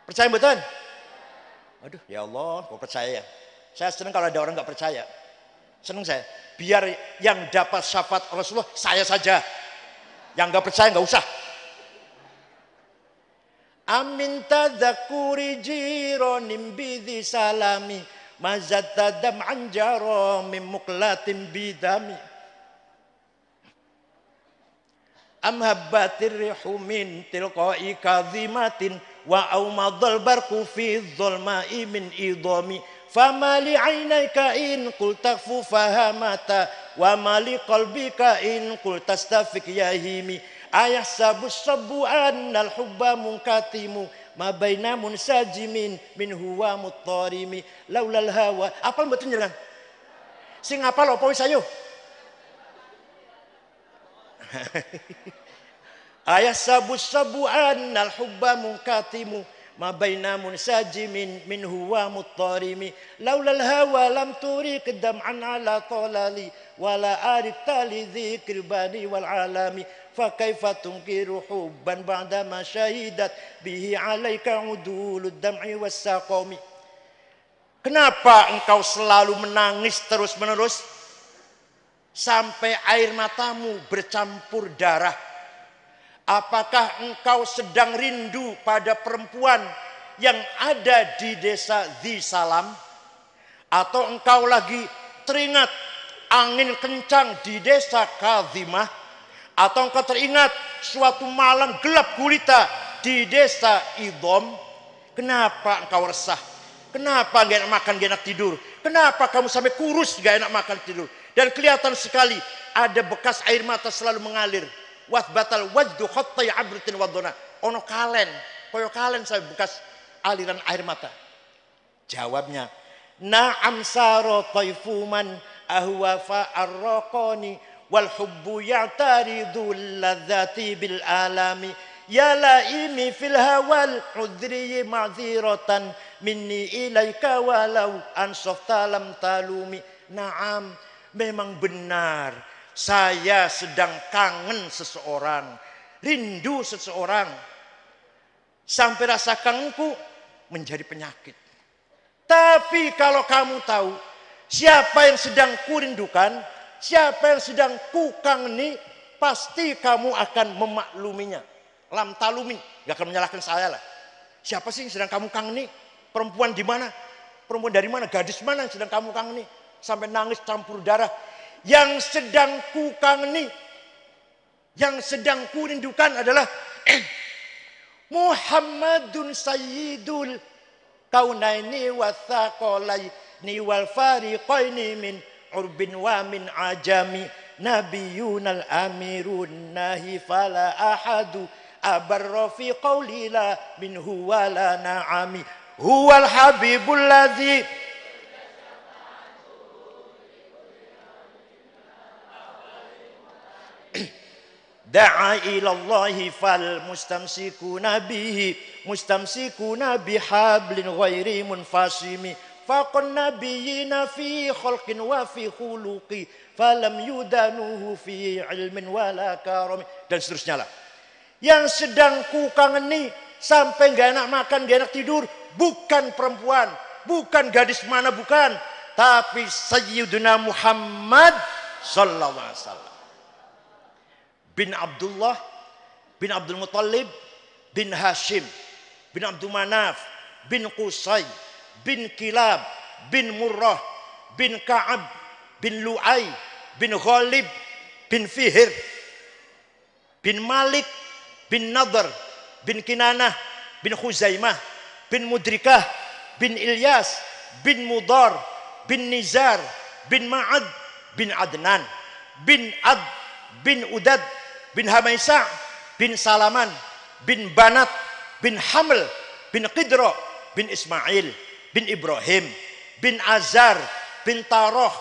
Speaker 1: Percaya mboten? Aduh, ya Allah, kok percaya. Saya senang kalau ada orang nggak percaya. Senang saya. Biar yang dapat syafaat Rasulullah saya saja. Yang nggak percaya nggak usah. Amin tadzakuri jironim bidhi salami mazata dam'an jaro min muklatin bidami. Am habbatir rihu min tilqa'i kadhimatin wa aumadhal barqu fi dhulma'i min idhami fama li 'ainayka in qul takfu fahamata wa ma li qalbika in qul tastafik yahimi ayahsabu sabbu annal hubba munkatimu ma baina munsajimin min huwa muttarimi laulal hawa. Apal mboten jenengan? Sing apal apa wis ayo? Ayah sabu annal hubba munkatimu ma baina munsajimin min huwa muttarimi laulal hawa lam turiq dam'an ala talali wala arifta li dzikri bani wal alami fa kaifa tunkiru hubban ba'da ma syahidat bihi alaika udulud dam'i was saqami. Kenapa engkau selalu menangis terus-menerus sampai air matamu bercampur darah? Apakah engkau sedang rindu pada perempuan yang ada di desa Zisalam? Atau engkau lagi teringat angin kencang di desa Kadhimah? Atau engkau teringat suatu malam gelap gulita di desa Idham? Kenapa engkau resah? Kenapa gak enak makan, gak enak tidur? Kenapa kamu sampai kurus gak enak makan tidur? Dan kelihatan sekali ada bekas air mata selalu mengalir. Wathbatal wajdu khattai abritin wadona. Ono kalen, koyo kalen saya bekas aliran air mata. Jawabnya, na'am saro taifuman ahwa fa'arraqani wal hubbu ya'taridu ladzati bil alami ya laimi fil hawal udri ma'dziratan minni ilaika walau ansafta lam talumi. Na'am, memang benar. Saya sedang kangen seseorang, rindu seseorang. Sampai rasa kangenku menjadi penyakit. Tapi kalau kamu tahu siapa yang sedang kurindukan, siapa yang sedang kukangeni, pasti kamu akan memakluminya. Lam talumi, gak akan menyalahkan saya lah. Siapa sih yang sedang kamu kangeni? Perempuan di mana? Perempuan dari mana? Gadis mana yang sedang kamu kangeni? Sampai nangis campur darah. Yang sedang kukangeni, yang sedang kurindukan adalah Muhammadun sayyidul kaunaini wa thaqalaini wal fariqaini min urbin wa min ajami nabiyunal amirun nahi fala ahadu abarra fi qawli la minhu wala na'ami huwal habibul ladzi da'a ilallahi fal mustamsikuna bihi mustamsikuna bihablin ghairi munfasimi faqan nabiyina fi khalqin wa fi khuluqi falam yudanuhu fi ilmin wala karami dan seterusnya lah. Yang sedang kukangeni sampai gak enak makan, gak enak tidur bukan perempuan, bukan gadis mana, bukan, tapi Sayyiduna Muhammad sallallahu alaihi wasallam bin Abdullah bin Abdul Muttalib bin Hashim bin Abdul Manaf bin Qusay bin Kilab bin Murrah bin Ka'ab bin Lu'ay bin Ghalib bin Fihr bin Malik bin Nadhr bin Kinanah bin Khuzaimah bin Mudrikah bin Ilyas bin Mudar bin Nizar bin Ma'ad bin Adnan bin Ad bin Udad bin Hamaisa bin Salaman bin Banat bin Haml bin Qidra bin Ismail bin Ibrahim bin Azar bin Taroh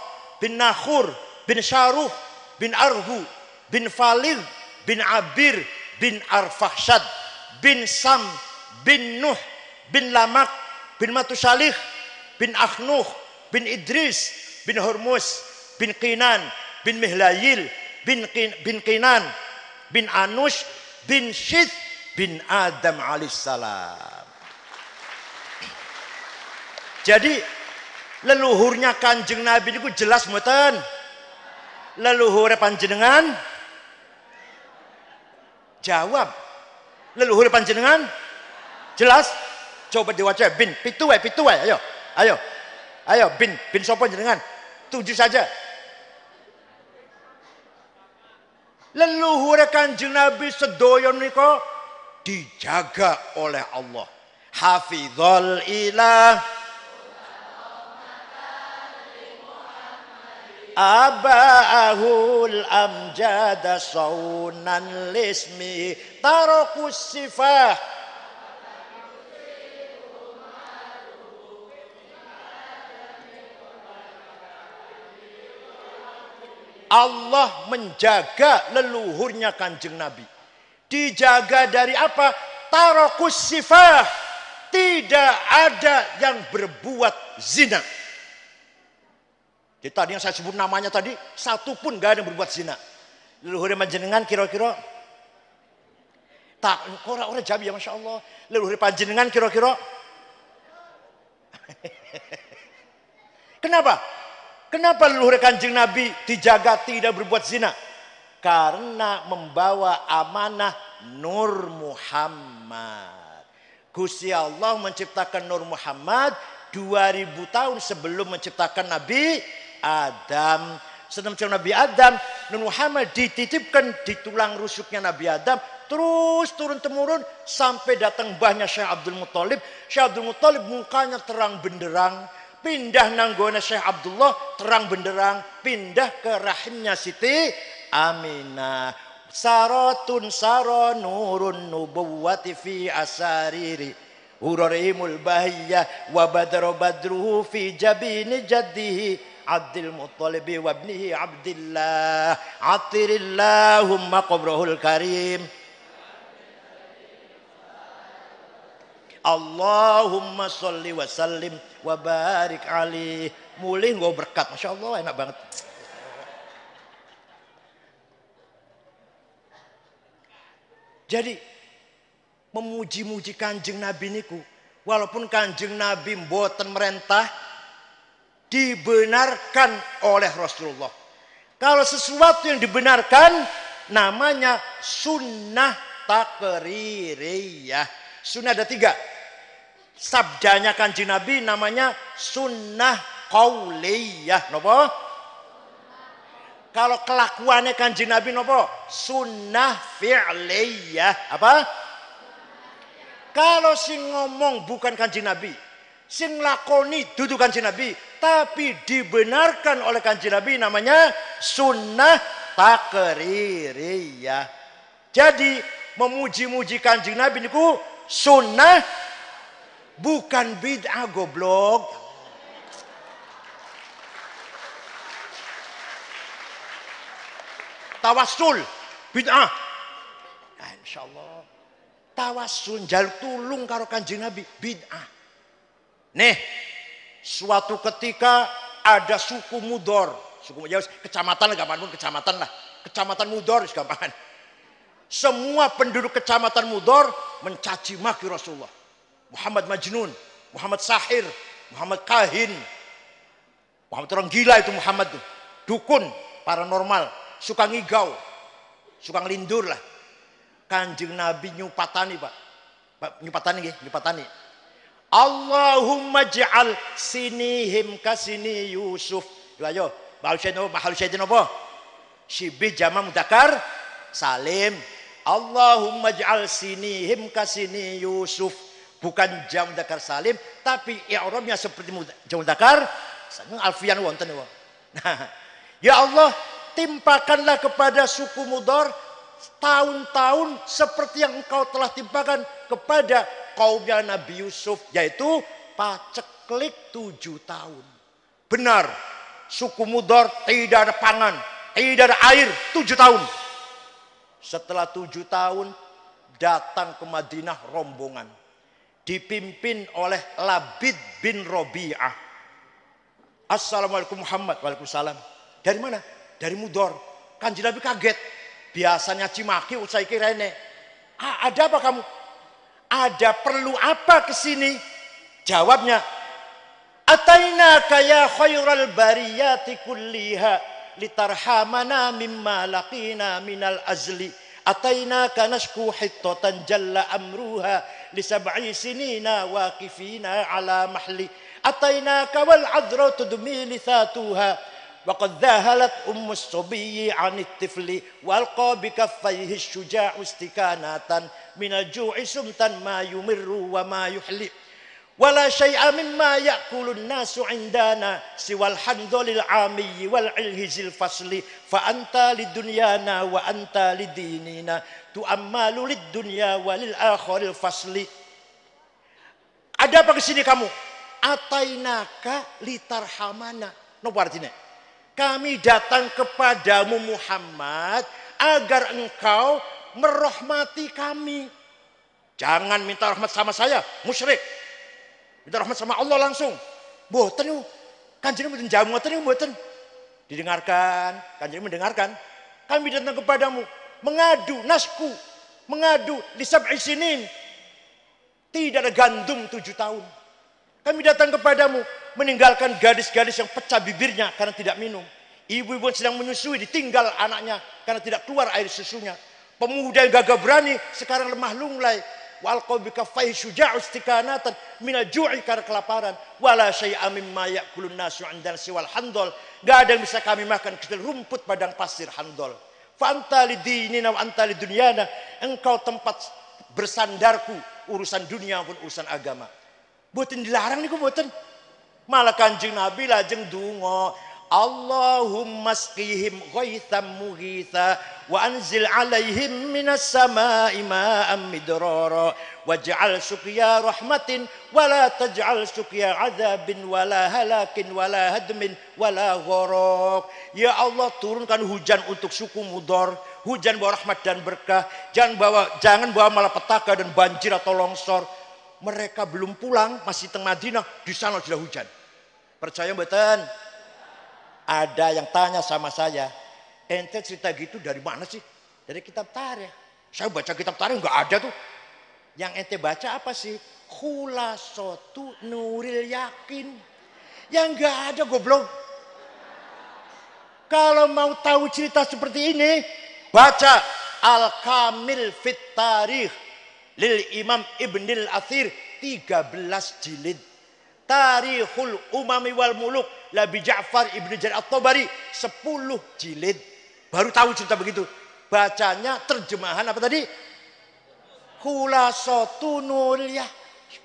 Speaker 1: bin Nakhur bin Syaruh bin Arhu bin Falid bin Abir bin Arfahshad bin Sam bin Nuh bin Lamak bin Matusalih bin Akhnuh bin Idris bin Hormuz bin Qinan bin Mihlayil bin Qinan bin Anush bin Syith bin Adam alaihissalam. Jadi leluhurnya Kanjeng Nabi itu jelas mboten? Leluhur panjenengan? Jawab. Leluhur panjenengan? Jelas? Coba diwaca bin pitu wae ayo. Ayo bin sapa jenengan? 7 saja. Leluhur Kanjeng Nabi sedaya nika dijaga oleh Allah. Hafizul ilah abahul amjada saunan lismi tarakus sifah. Allah menjaga leluhurnya Kanjeng Nabi. Dijaga dari apa? Tarakus sifah. Tidak ada yang berbuat zina. Jadi tadi yang saya sebut namanya tadi, satu pun gak ada yang berbuat zina. Leluhur panjenengan kira-kira tak orang jabi ya Masya Allah. Leluhur panjenengan kira-kira kenapa? Kenapa leluhur Kanjeng Nabi dijaga tidak berbuat zina? Karena membawa amanah Nur Muhammad. Gusti Allah menciptakan Nur Muhammad 2000 tahun sebelum menciptakan Nabi Adam. Sebelum menciptakan Nabi Adam, Nur Muhammad dititipkan di tulang rusuknya Nabi Adam, terus turun-temurun sampai datang mbahnya Syekh Abdul Muthalib. Syekh Abdul Muthalib mukanya terang benderang. Pindah nanggone Syekh Abdullah terang benderang, pindah ke rahimnya Siti Aminah. Saratun sara nurun nubuwati fi asariri hurarihimul bahiyah wa badru badruhu fi jabini jaddihi Abdul Muttalib wa ibnihi Abdillah atirillahumma qabrahul karim Allahumma sholli wa sallim wa barik alaihi. Mulih nggo berkat, Masya Allah, enak banget. Jadi memuji-muji Kanjeng Nabi niku, walaupun Kanjeng Nabi mboten merentah, dibenarkan oleh Rasulullah. Kalau sesuatu yang dibenarkan namanya sunnah takririyah. Sunnah ada 3. Sabdanya Kanjeng Nabi namanya sunnah qauliyah. Napa? Kalau kelakuannya Kanjeng Nabi napa? Sunnah fi'liyah. Apa? Kalau sing ngomong bukan Kanjeng Nabi, sing lakoni dudu Kanjeng Nabi, tapi dibenarkan oleh Kanjeng Nabi namanya sunnah takririyah. Jadi memuji-muji Kanjeng Nabi niku sunnah, bukan bid'ah goblok. Tawassul bid'ah. Nah, insyaallah tawassul njaluk tulung karo Kanjeng Nabi bid'ah. Nih, suatu ketika ada suku Mudor, suku ya kecamatan gampang kecamatan lah. Kecamatan Mudor gampang. Semua penduduk kecamatan Mudor mencaci maki Rasulullah. Muhammad Majnun, Muhammad Sahir, Muhammad Kahin, Muhammad orang gila itu Muhammad tuh. Dukun, paranormal, suka ngigau, suka ngelindur lah. Kanjeng Nabi nyupatani Pak. Nyupatani nggih, nyupatani. Allahumma ja'al sinihim kasini Yusuf. Ayo, bahal syaitan apa? Syibih jama mudzakkar salim. Allahumma ja'al sinihim kasini Yusuf. Bukan jam mudzakkar salim, tapi i'rabnya seperti jam mudzakkar alfian wonten. Nah, ya Allah, timpakanlah kepada suku Mudhar tahun-tahun seperti yang engkau telah timpakan kepada kaumnya Nabi Yusuf, yaitu paceklik 7 tahun. Benar, suku Mudhar tidak ada pangan, tidak ada air 7 tahun. Setelah 7 tahun datang ke Madinah rombongan dipimpin oleh Labid bin Robi'ah. Assalamualaikum Muhammad. Waalaikumsalam. Dari mana? Dari Mudhar. Kanjeng Nabi kaget. Biasanya cimaki usai kirene. Ada apa kamu? Ada perlu apa ke sini? Jawabnya, atainaka ya khairal bariyati kulliha litarhamana mimma laqina minal azli. Atainaka nashku hittatan jalla amruha li sab'i sinina waqifina ala mahli. Atainaka wal adra tudmi lithatuha وقد ذهلت أم الصبي عن الطفل وألقى بكفيه الشجاع استكانة من الجوع سمتا ما يمر وما يحلي ولا شيء مما يأكل الناس عندنا سوى الحنظل العامي والعلهز الفصل فأنت لدنيانا وأنت لديننا تؤمل للدنيا وللآخر الفصل. Ada apa kesini kamu? Atainaka litarhamana. Nopo artinya? Kami datang kepadamu Muhammad agar engkau merahmati kami. Jangan minta rahmat sama saya, musyrik. Minta rahmat sama Allah langsung. Mboten niku. Kanjeng mboten jamu ngoten niku mboten. Didengarkan, kanjeng mendengarkan. Kami datang kepadamu mengadu nasku, mengadu li sab'i sinin. Tidak ada gandum 7 tahun. Kami datang kepadamu meninggalkan gadis-gadis yang pecah bibirnya karena tidak minum. Ibu-ibu yang sedang menyusui ditinggal anaknya karena tidak keluar air susunya. Pemuda yang gagah berani sekarang lemah lunglai. Walqa bikaffaihi syuja'u istikanatan minal ju'i karena kelaparan. Wala syai'a mimma ya'kulun nasu 'indana siwal handol. Enggak ada yang bisa kami makan kecuali rumput padang pasir handol. Fa anta lidinina wa anta lidunyana. Engkau tempat bersandarku urusan dunia maupun urusan agama. Boten dilarang niku boten. Malah Kanjeng Nabi lajeng donga, Allahumma asqihim ghaitsan mughitha wa anzil alaihim minas samai ma'an midrara waj'al suqya rahmatin wala taj'al suqya adzabin wala halakin wala hadmin wala gharaq. Ya Allah, turunkan hujan untuk suku Mudhar, hujan bawa rahmat dan berkah, jangan bawa malapetaka dan banjir atau longsor. Mereka belum pulang, masih teng Madinah, di sana sudah hujan. Percaya mboten? Ada yang tanya sama saya, ente cerita gitu dari mana sih? Dari kitab tarikh. Saya baca kitab tarikh enggak ada tuh. Yang ente baca apa sih? Khulasatu Nuril Yakin. Yang enggak ada goblok. Kalau mau tahu cerita seperti ini, baca Al-Kamil Fit Tarikh lil Imam Ibnil Athir 13 jilid. Tarikhul Umami wal Muluk Labi Ja'far Ibn Jarir At-Tabari 10 jilid. Baru tahu cerita begitu. Bacanya terjemahan apa tadi? Khulasatu Nuril Yakin.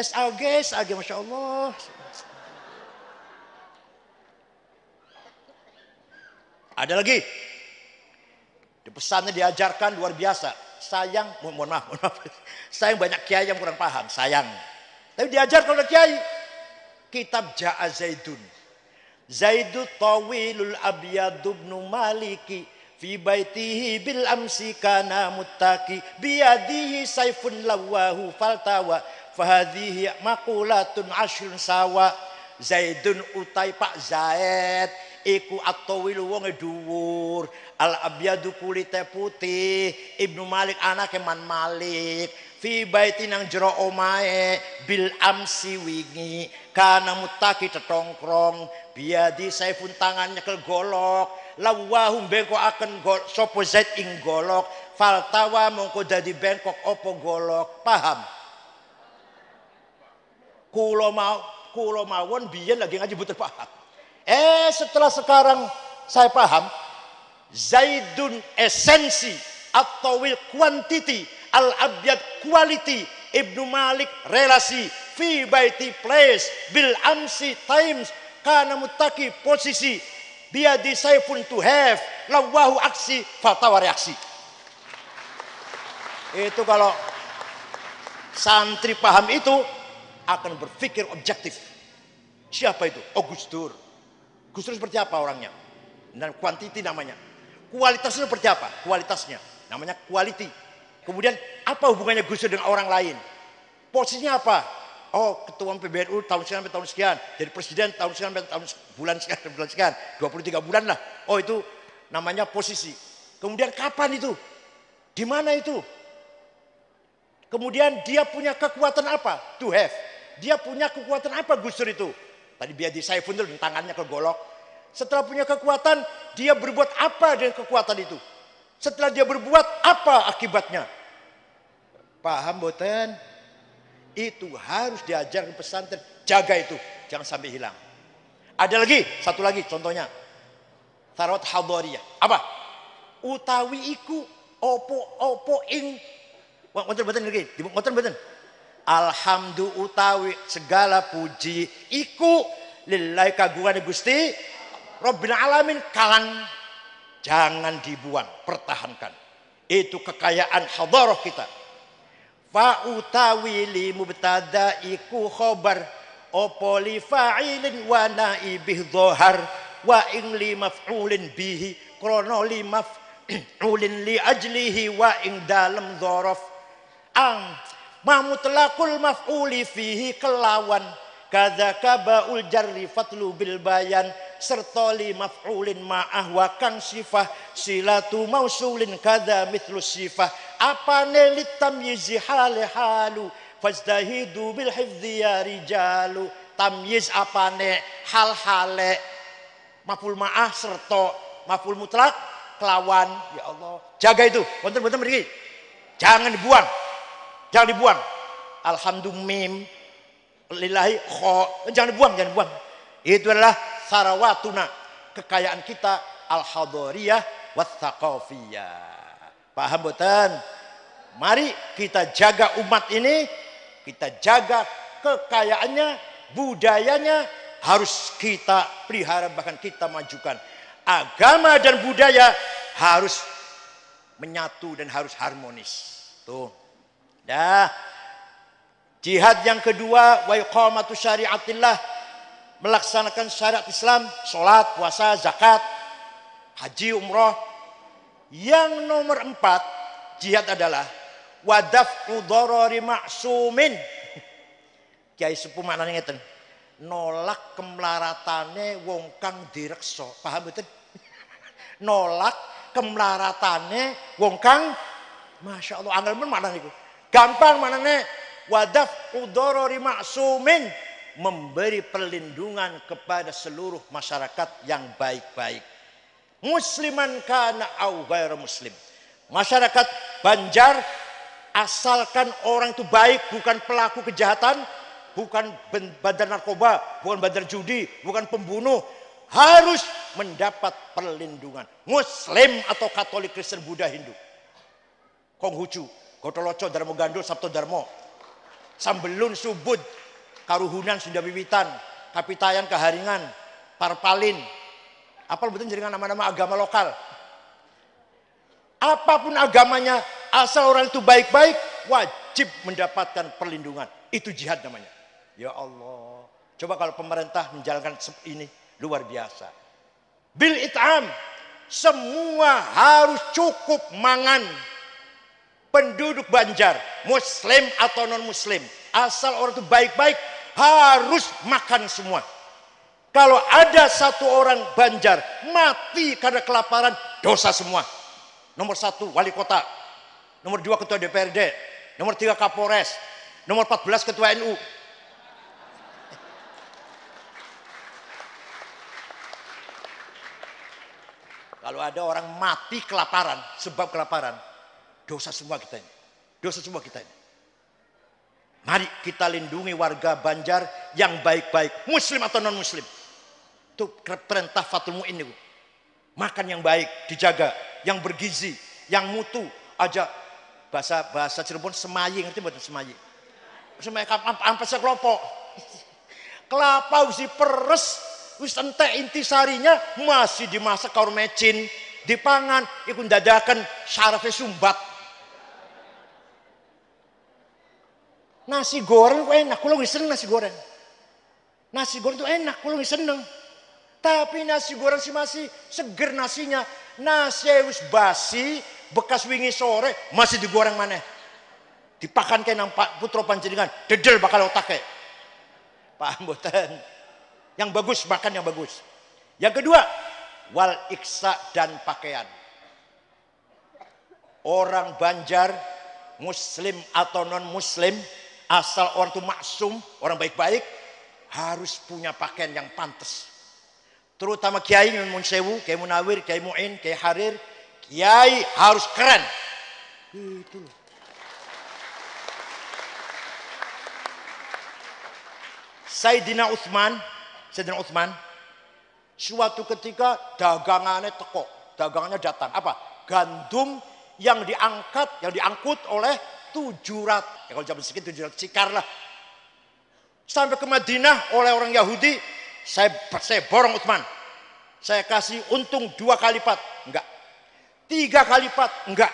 Speaker 1: SAG Masya Allah. Ada lagi. Di pesannya diajarkan luar biasa. Sayang, mohon maaf. Sayang banyak kiai yang kurang paham, sayang. Tapi diajarkan oleh kiai. Kitab Ja'a Zaidun. Zaidu tawilul abyadu ibnu maliki fi baitihi bil amsi kana muttaki biyadihi saifun lawahu faltawa fahadhihi maqulatun ashrun sawa. Zaidun utai Pak Zaid iku at-tawil wonge dhuwur, al-abyadu kulite putih, Ibnu Malik anake Man Malik, fi baiti nang jero omahe bil amsi wingi kana mutaki tetongkrong, biadi saifun tangan nyekel golok, lawahum bengkok akan sapa Zaid ing golok, faltawa mongko dadi bengkok opo golok. Paham? Kulo mawon biyen lagi ngaji butuh paham. Setelah sekarang saya paham, Zaidun esensi atau will quantity, al-abyad quality, Ibnu Malik relasi, fi baiti place, bil amsi times, kana mutaki posisi, biadi saya pun to have, lawahu aksi, fatawa reaksi. Itu kalau santri paham itu akan berpikir objektif. Siapa itu? Oh, Gus Dur. Gus Dur seperti apa orangnya? Dan quantity namanya. Kualitasnya seperti apa? Kualitasnya namanya quality. Kemudian apa hubungannya Gus Dur dengan orang lain? Posisinya apa? Oh, ketua PBNU tahun sekian sampai tahun sekian, jadi presiden tahun sekian sampai tahun bulan sekian, 23 bulan lah. Oh, itu namanya posisi. Kemudian kapan itu? Di mana itu? Kemudian dia punya kekuatan apa? To have. Dia punya kekuatan apa Gus Dur itu? Tadi biadi saya pun tangannya ke golok. Setelah punya kekuatan, dia berbuat apa dengan kekuatan itu? Setelah dia berbuat, apa akibatnya? Paham boten? Itu harus diajarkan pesantren. Jaga itu, jangan sampai hilang. Ada lagi, satu lagi contohnya. Tarawat hadhariyah. Apa? Utawi iku opo ing. Ngoten boten niki, ngoten boten. Alhamdulillah utawi segala puji iku lillahi kagungane Gusti Rabbil alamin, kalang jangan dibuang, pertahankan. Itu kekayaan hadharah kita. Fa utawi li mubtada iku khobar opo li fa'ilin wa naibih dhahar wa ing li maf'ulin bihi krono li maf'ulin li ajlihi wa ing dalam dhorof ang mamutlaqul maf'uli fihi kelawan kadzaka baul jarri fatlu bil bayan serta li maf'ulin ma'ah wa kang sifah silatu mausulin kadza mithlu sifah apane litamyizi halu fajtahidu bil hifdzi ya rijalu. Tamyiz apane hal-hale maf'ul ma'ah serta maf'ul mutlak kelawan. Ya Allah, jaga itu wonten-wonten mriki, jangan dibuang, jangan dibuang. Alhamdulillah mim lillahi kho, jangan dibuang. Itu adalah sarawatuna, kekayaan kita al-hadhariyah wat thaqafiyah. Paham boten? Mari kita jaga umat ini, kita jaga kekayaannya, budayanya harus kita pelihara, bahkan kita majukan. Agama dan budaya harus menyatu dan harus harmonis. Tuh. Dah. Jihad yang kedua, wa iqamatu syariatillah, melaksanakan syariat Islam, sholat, puasa, zakat, haji, umroh. Yang nomor 4 jihad adalah wadaf'u dharari ma'sumin. Kiai sepuh maknane ngeten, nolak kemlaratane wong kang direksa. Paham betul? Nolak kemlaratane wong kang, masya Allah, angel men maknane iku. Gampang maknane wadaf'u dharari ma'sumin, memberi perlindungan kepada seluruh masyarakat yang baik-baik. Musliman kana au ghairu muslim. Masyarakat Banjar, asalkan orang itu baik, bukan pelaku kejahatan, bukan bandar narkoba, bukan bandar judi, bukan pembunuh, harus mendapat perlindungan. Muslim atau Katolik, Kristen, Buddha, Hindu. Konghucu, Gotoloco, Darmo Gandul, Sabto Darmo, Sambelun, Subud, Karuhunan, Sunda Wiwitan, Kapitayan, Kaharingan, Parpalin. Apal betul jaringan nama-nama agama lokal. Apapun agamanya, asal orang itu baik-baik, wajib mendapatkan perlindungan. Itu jihad namanya. Ya Allah, coba kalau pemerintah menjalankan ini, luar biasa. Bil it'am, semua harus cukup mangan. Penduduk Banjar, muslim atau non muslim, asal orang itu baik-baik, harus makan semua. Kalau ada satu orang Banjar mati karena kelaparan, dosa semua. Nomor 1 wali kota, nomor 2 ketua DPRD, nomor 3 Kapolres, nomor 14 ketua NU. Kalau ada orang mati kelaparan, sebab kelaparan, dosa semua kita ini. Dosa semua kita ini. Mari kita lindungi warga Banjar yang baik-baik, muslim atau non muslim. Itu perintah Fatul Mu'in itu. Makan yang baik dijaga, yang bergizi, yang mutu aja. Bahasa Cirebon semayi, ngerti buat semayi? Semayi ampas kelopok. Kelapa usi peres, wis entek intisarinya masih dimasak kaur mecin, dipangan, ikut dadakan syarafnya sumbat. Nasi goreng enak, kalau nggak seneng nasi goreng. Nasi goreng itu enak, kalau nggak seneng. Tapi nasi goreng sih masih seger nasinya. Nasi wis basi, bekas wingi sore masih digoreng mana? Dipakan kayak nampak putra panjenengan, dedel bakal otaknya. Paham boten? Yang bagus, makan yang bagus. Yang kedua, wal iksa dan pakaian. Orang Banjar, muslim atau non muslim, asal orang itu maksum, orang baik-baik, harus punya pakaian yang pantas. Terutama kiai Nyun Sewu, Kiai Munawir, Kiai Mu'in, Kiai Harir, kiai harus keren. Itu. Sayyidina Utsman, suatu ketika dagangannya teko, dagangannya datang. Apa? Gandum yang diangkut oleh 700, ya kalau zaman segitu 700 cikar lah. Sampai ke Madinah oleh orang Yahudi, saya borong Utsman. Saya kasih untung 2 kali lipat, enggak. 3 kali lipat, enggak.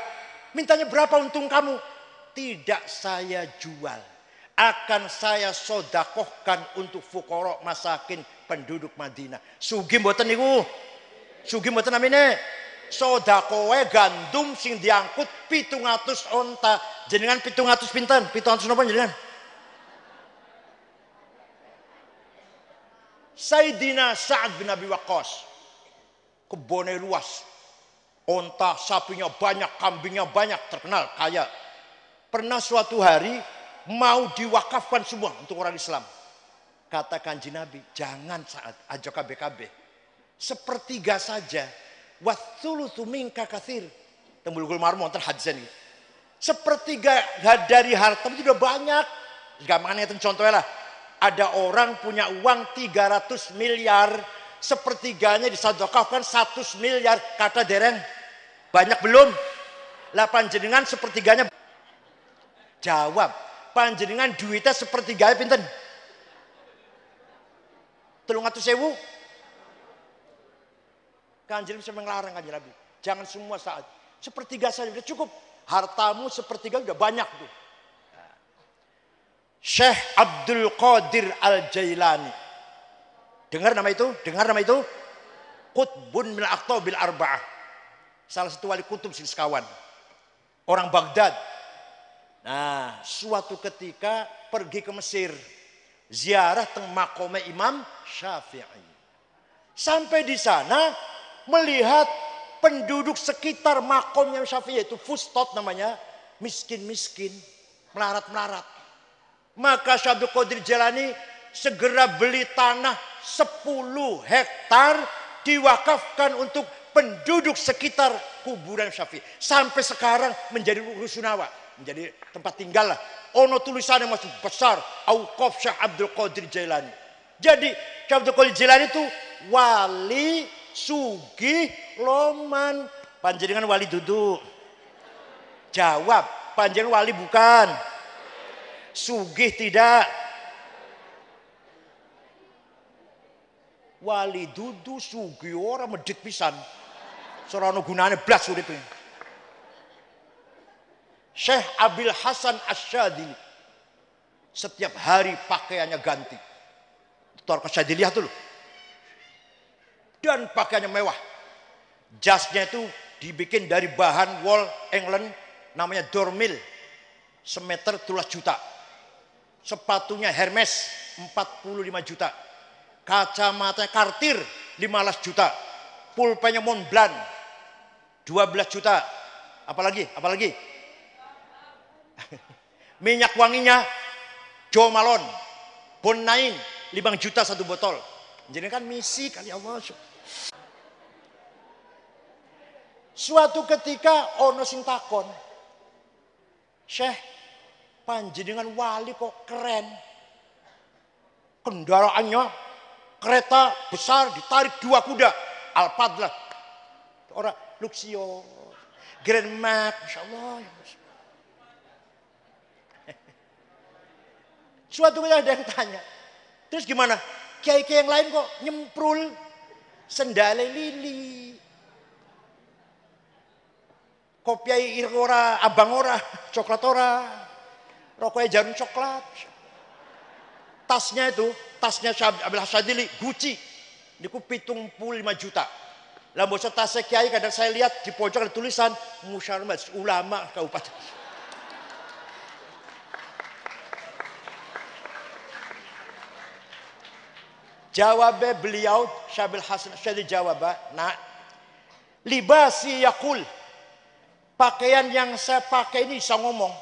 Speaker 1: Mintanya berapa untung kamu? Tidak saya jual. Akan saya sodakohkan untuk fukara masakin penduduk Madinah. Sugih mboten niku. Sugih mboten namine. Sodakowe gandum sing diangkut 700 onta. Jenengan 700 pinten? 700 napa jenengan? Sayyidina Sa'ad bin Abi Waqqas. Kebone luas. Onta, sapinya banyak, kambingnya banyak, terkenal, kaya. Pernah suatu hari mau diwakafkan semua untuk orang Islam. Kata Kanjeng Nabi, jangan Sa'ad, aja KB. Sepertiga saja. Wathulutsu minka katsir. Tembul-gul marmo wonten hadis ini. Sepertiga dari harta itu sudah banyak. Gampangnya itu contohnya lah. Ada orang punya uang 300 miliar, sepertiganya disedekahkan 100 miliar, kata dereng. Banyak belum? Lah panjenengan sepertiganya. Jawab, panjenengan duitnya sepertiganya pinten? 300.000. Kanjeng bisa melarang Kanjeng Nabi. Jangan semua saat. Sepertiga saja sudah cukup. Hartamu sepertiga sudah banyak tuh. Syekh Abdul Qadir Al-Jailani. Dengar nama itu? Qutbun min Aqtabil Arba'ah. Salah satu wali kutub sekawan. Orang Baghdad. Nah, suatu ketika pergi ke Mesir. Ziarah teng makome Imam Syafi'i. Sampai di sana melihat penduduk sekitar makom Imam Syafi'i, yaitu fustot namanya, miskin-miskin, melarat-melarat. Maka Syekh Abdul Qadir Jailani segera beli tanah 10 hektar diwakafkan untuk penduduk sekitar kuburan Syafi'i. Sampai sekarang menjadi rusunawa, menjadi tempat tinggal lah. Ono tulisannya masih besar, Auqaf Syekh Abdul Qadir Jailani. Jadi Syekh Abdul Qadir Jailani itu wali sugih loman. Panjenengan wali duduk. Jawab, panjenengan wali bukan? Sugih tidak? Wali dudu sugih ora medhit pisan. Ora ono gunane blas uripe. Syekh Abil Hasan Asy-Syadzili setiap hari pakaiannya ganti. Torqa Syadziliyah tuh. Dan pakaiannya mewah. Jasnya itu dibikin dari bahan wol England namanya Dormil. Semeter 13 juta. Sepatunya Hermes 45 juta. Kacamatanya Cartier 15 juta. Pulpennya Montblanc 12 juta. Apalagi? Minyak wanginya Jo Malone Bon 9 5 juta satu botol. Jadi kan misi kali Allah. Suatu ketika ono sing takon, Syekh, panjenengan wali kok keren. Kendaraannya kereta besar ditarik 2 kuda. Al-Fadlah. Orang Luxio, Grand Max, Masya Allah. Suatu ketika ada yang tanya, terus gimana? Kiai-kiai yang lain kok nyemprul sendale lili. Kopiai ora, abang ora, coklat ora. Rokoknya jarum coklat. Tasnya Abil Hasadili, Gucci. Niku 75 juta. Lah bosok tasnya kiai kadang saya lihat di pojok ada tulisan Musyawarah Majelis Ulama Kabupaten. Jawabnya beliau Syabil Hasan Syadili jawab, nah libasi yakul, pakaian yang saya pakai ini bisa ngomong,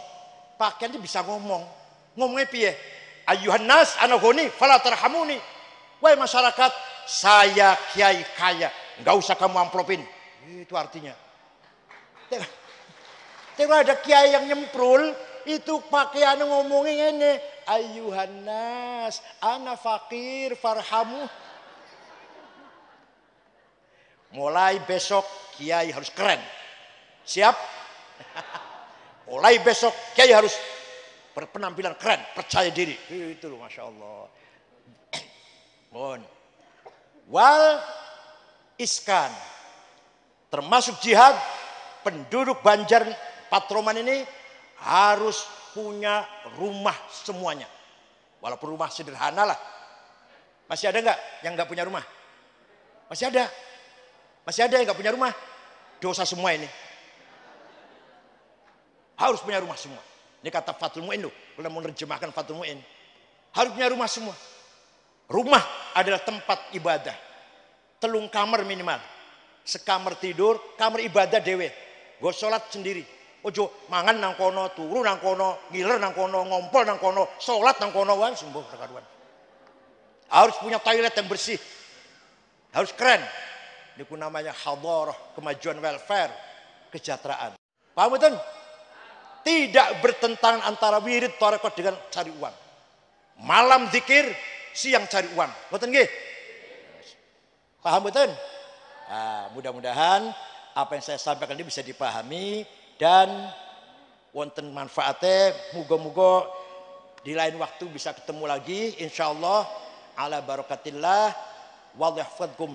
Speaker 1: pakaian ini bisa ngomong, ngomongnya piye? Ayuhan nas anagoni fala tarhamuni, wahai masyarakat, saya kiai kaya, nggak usah kamu amplopin, itu artinya. Tengok ada kiai yang nyemprul, itu pakaian ngomongin ini. Ayuhan nas, ana fakir farhamu. Mulai besok kiai harus keren. Siap? Mulai besok kiai harus berpenampilan keren, percaya diri. Itu loh, Masya Allah. Wal iskan, termasuk jihad, penduduk Banjar Patroman ini harus punya rumah semuanya. Walaupun rumah sederhana lah. Masih ada nggak yang nggak punya rumah? Masih ada. Masih ada yang nggak punya rumah? Dosa semua ini. Harus punya rumah semua. Ini kata Fathul Mu'in loh. Kalau mau menerjemahkan Fathul Mu'in. Harus punya rumah semua. Rumah adalah tempat ibadah. Telung kamar minimal. Sekamar tidur, kamar ibadah dewe. Gue sholat sendiri. Ojo mangan nang kono, turu nang kono, ngiler nang kono, ngompol nang kono, sholat nang kono, wah sembuh terkaduan. Harus punya toilet yang bersih. Harus keren. Ini namanya hadarah, kemajuan welfare, kesejahteraan. Paham betul? Tidak bertentangan antara wirid tarekat dengan cari uang. Malam zikir, siang cari uang. Betul nggih? Paham betul? Nah, mudah-mudahan apa yang saya sampaikan ini bisa dipahami dan wonten manfaatnya. Muga-muga di lain waktu bisa ketemu lagi insyaallah ala barakatillah. Wallahu yahfadkum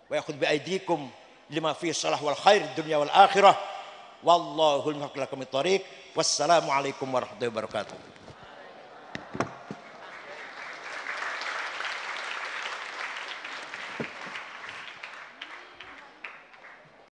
Speaker 1: wa yakhudh bi aidikum lima fi salah wal khair dunya wal akhirah. Wallahul muwaffiq lakum thoriq. Wassalamu alaikum warahmatullahi wabarakatuh.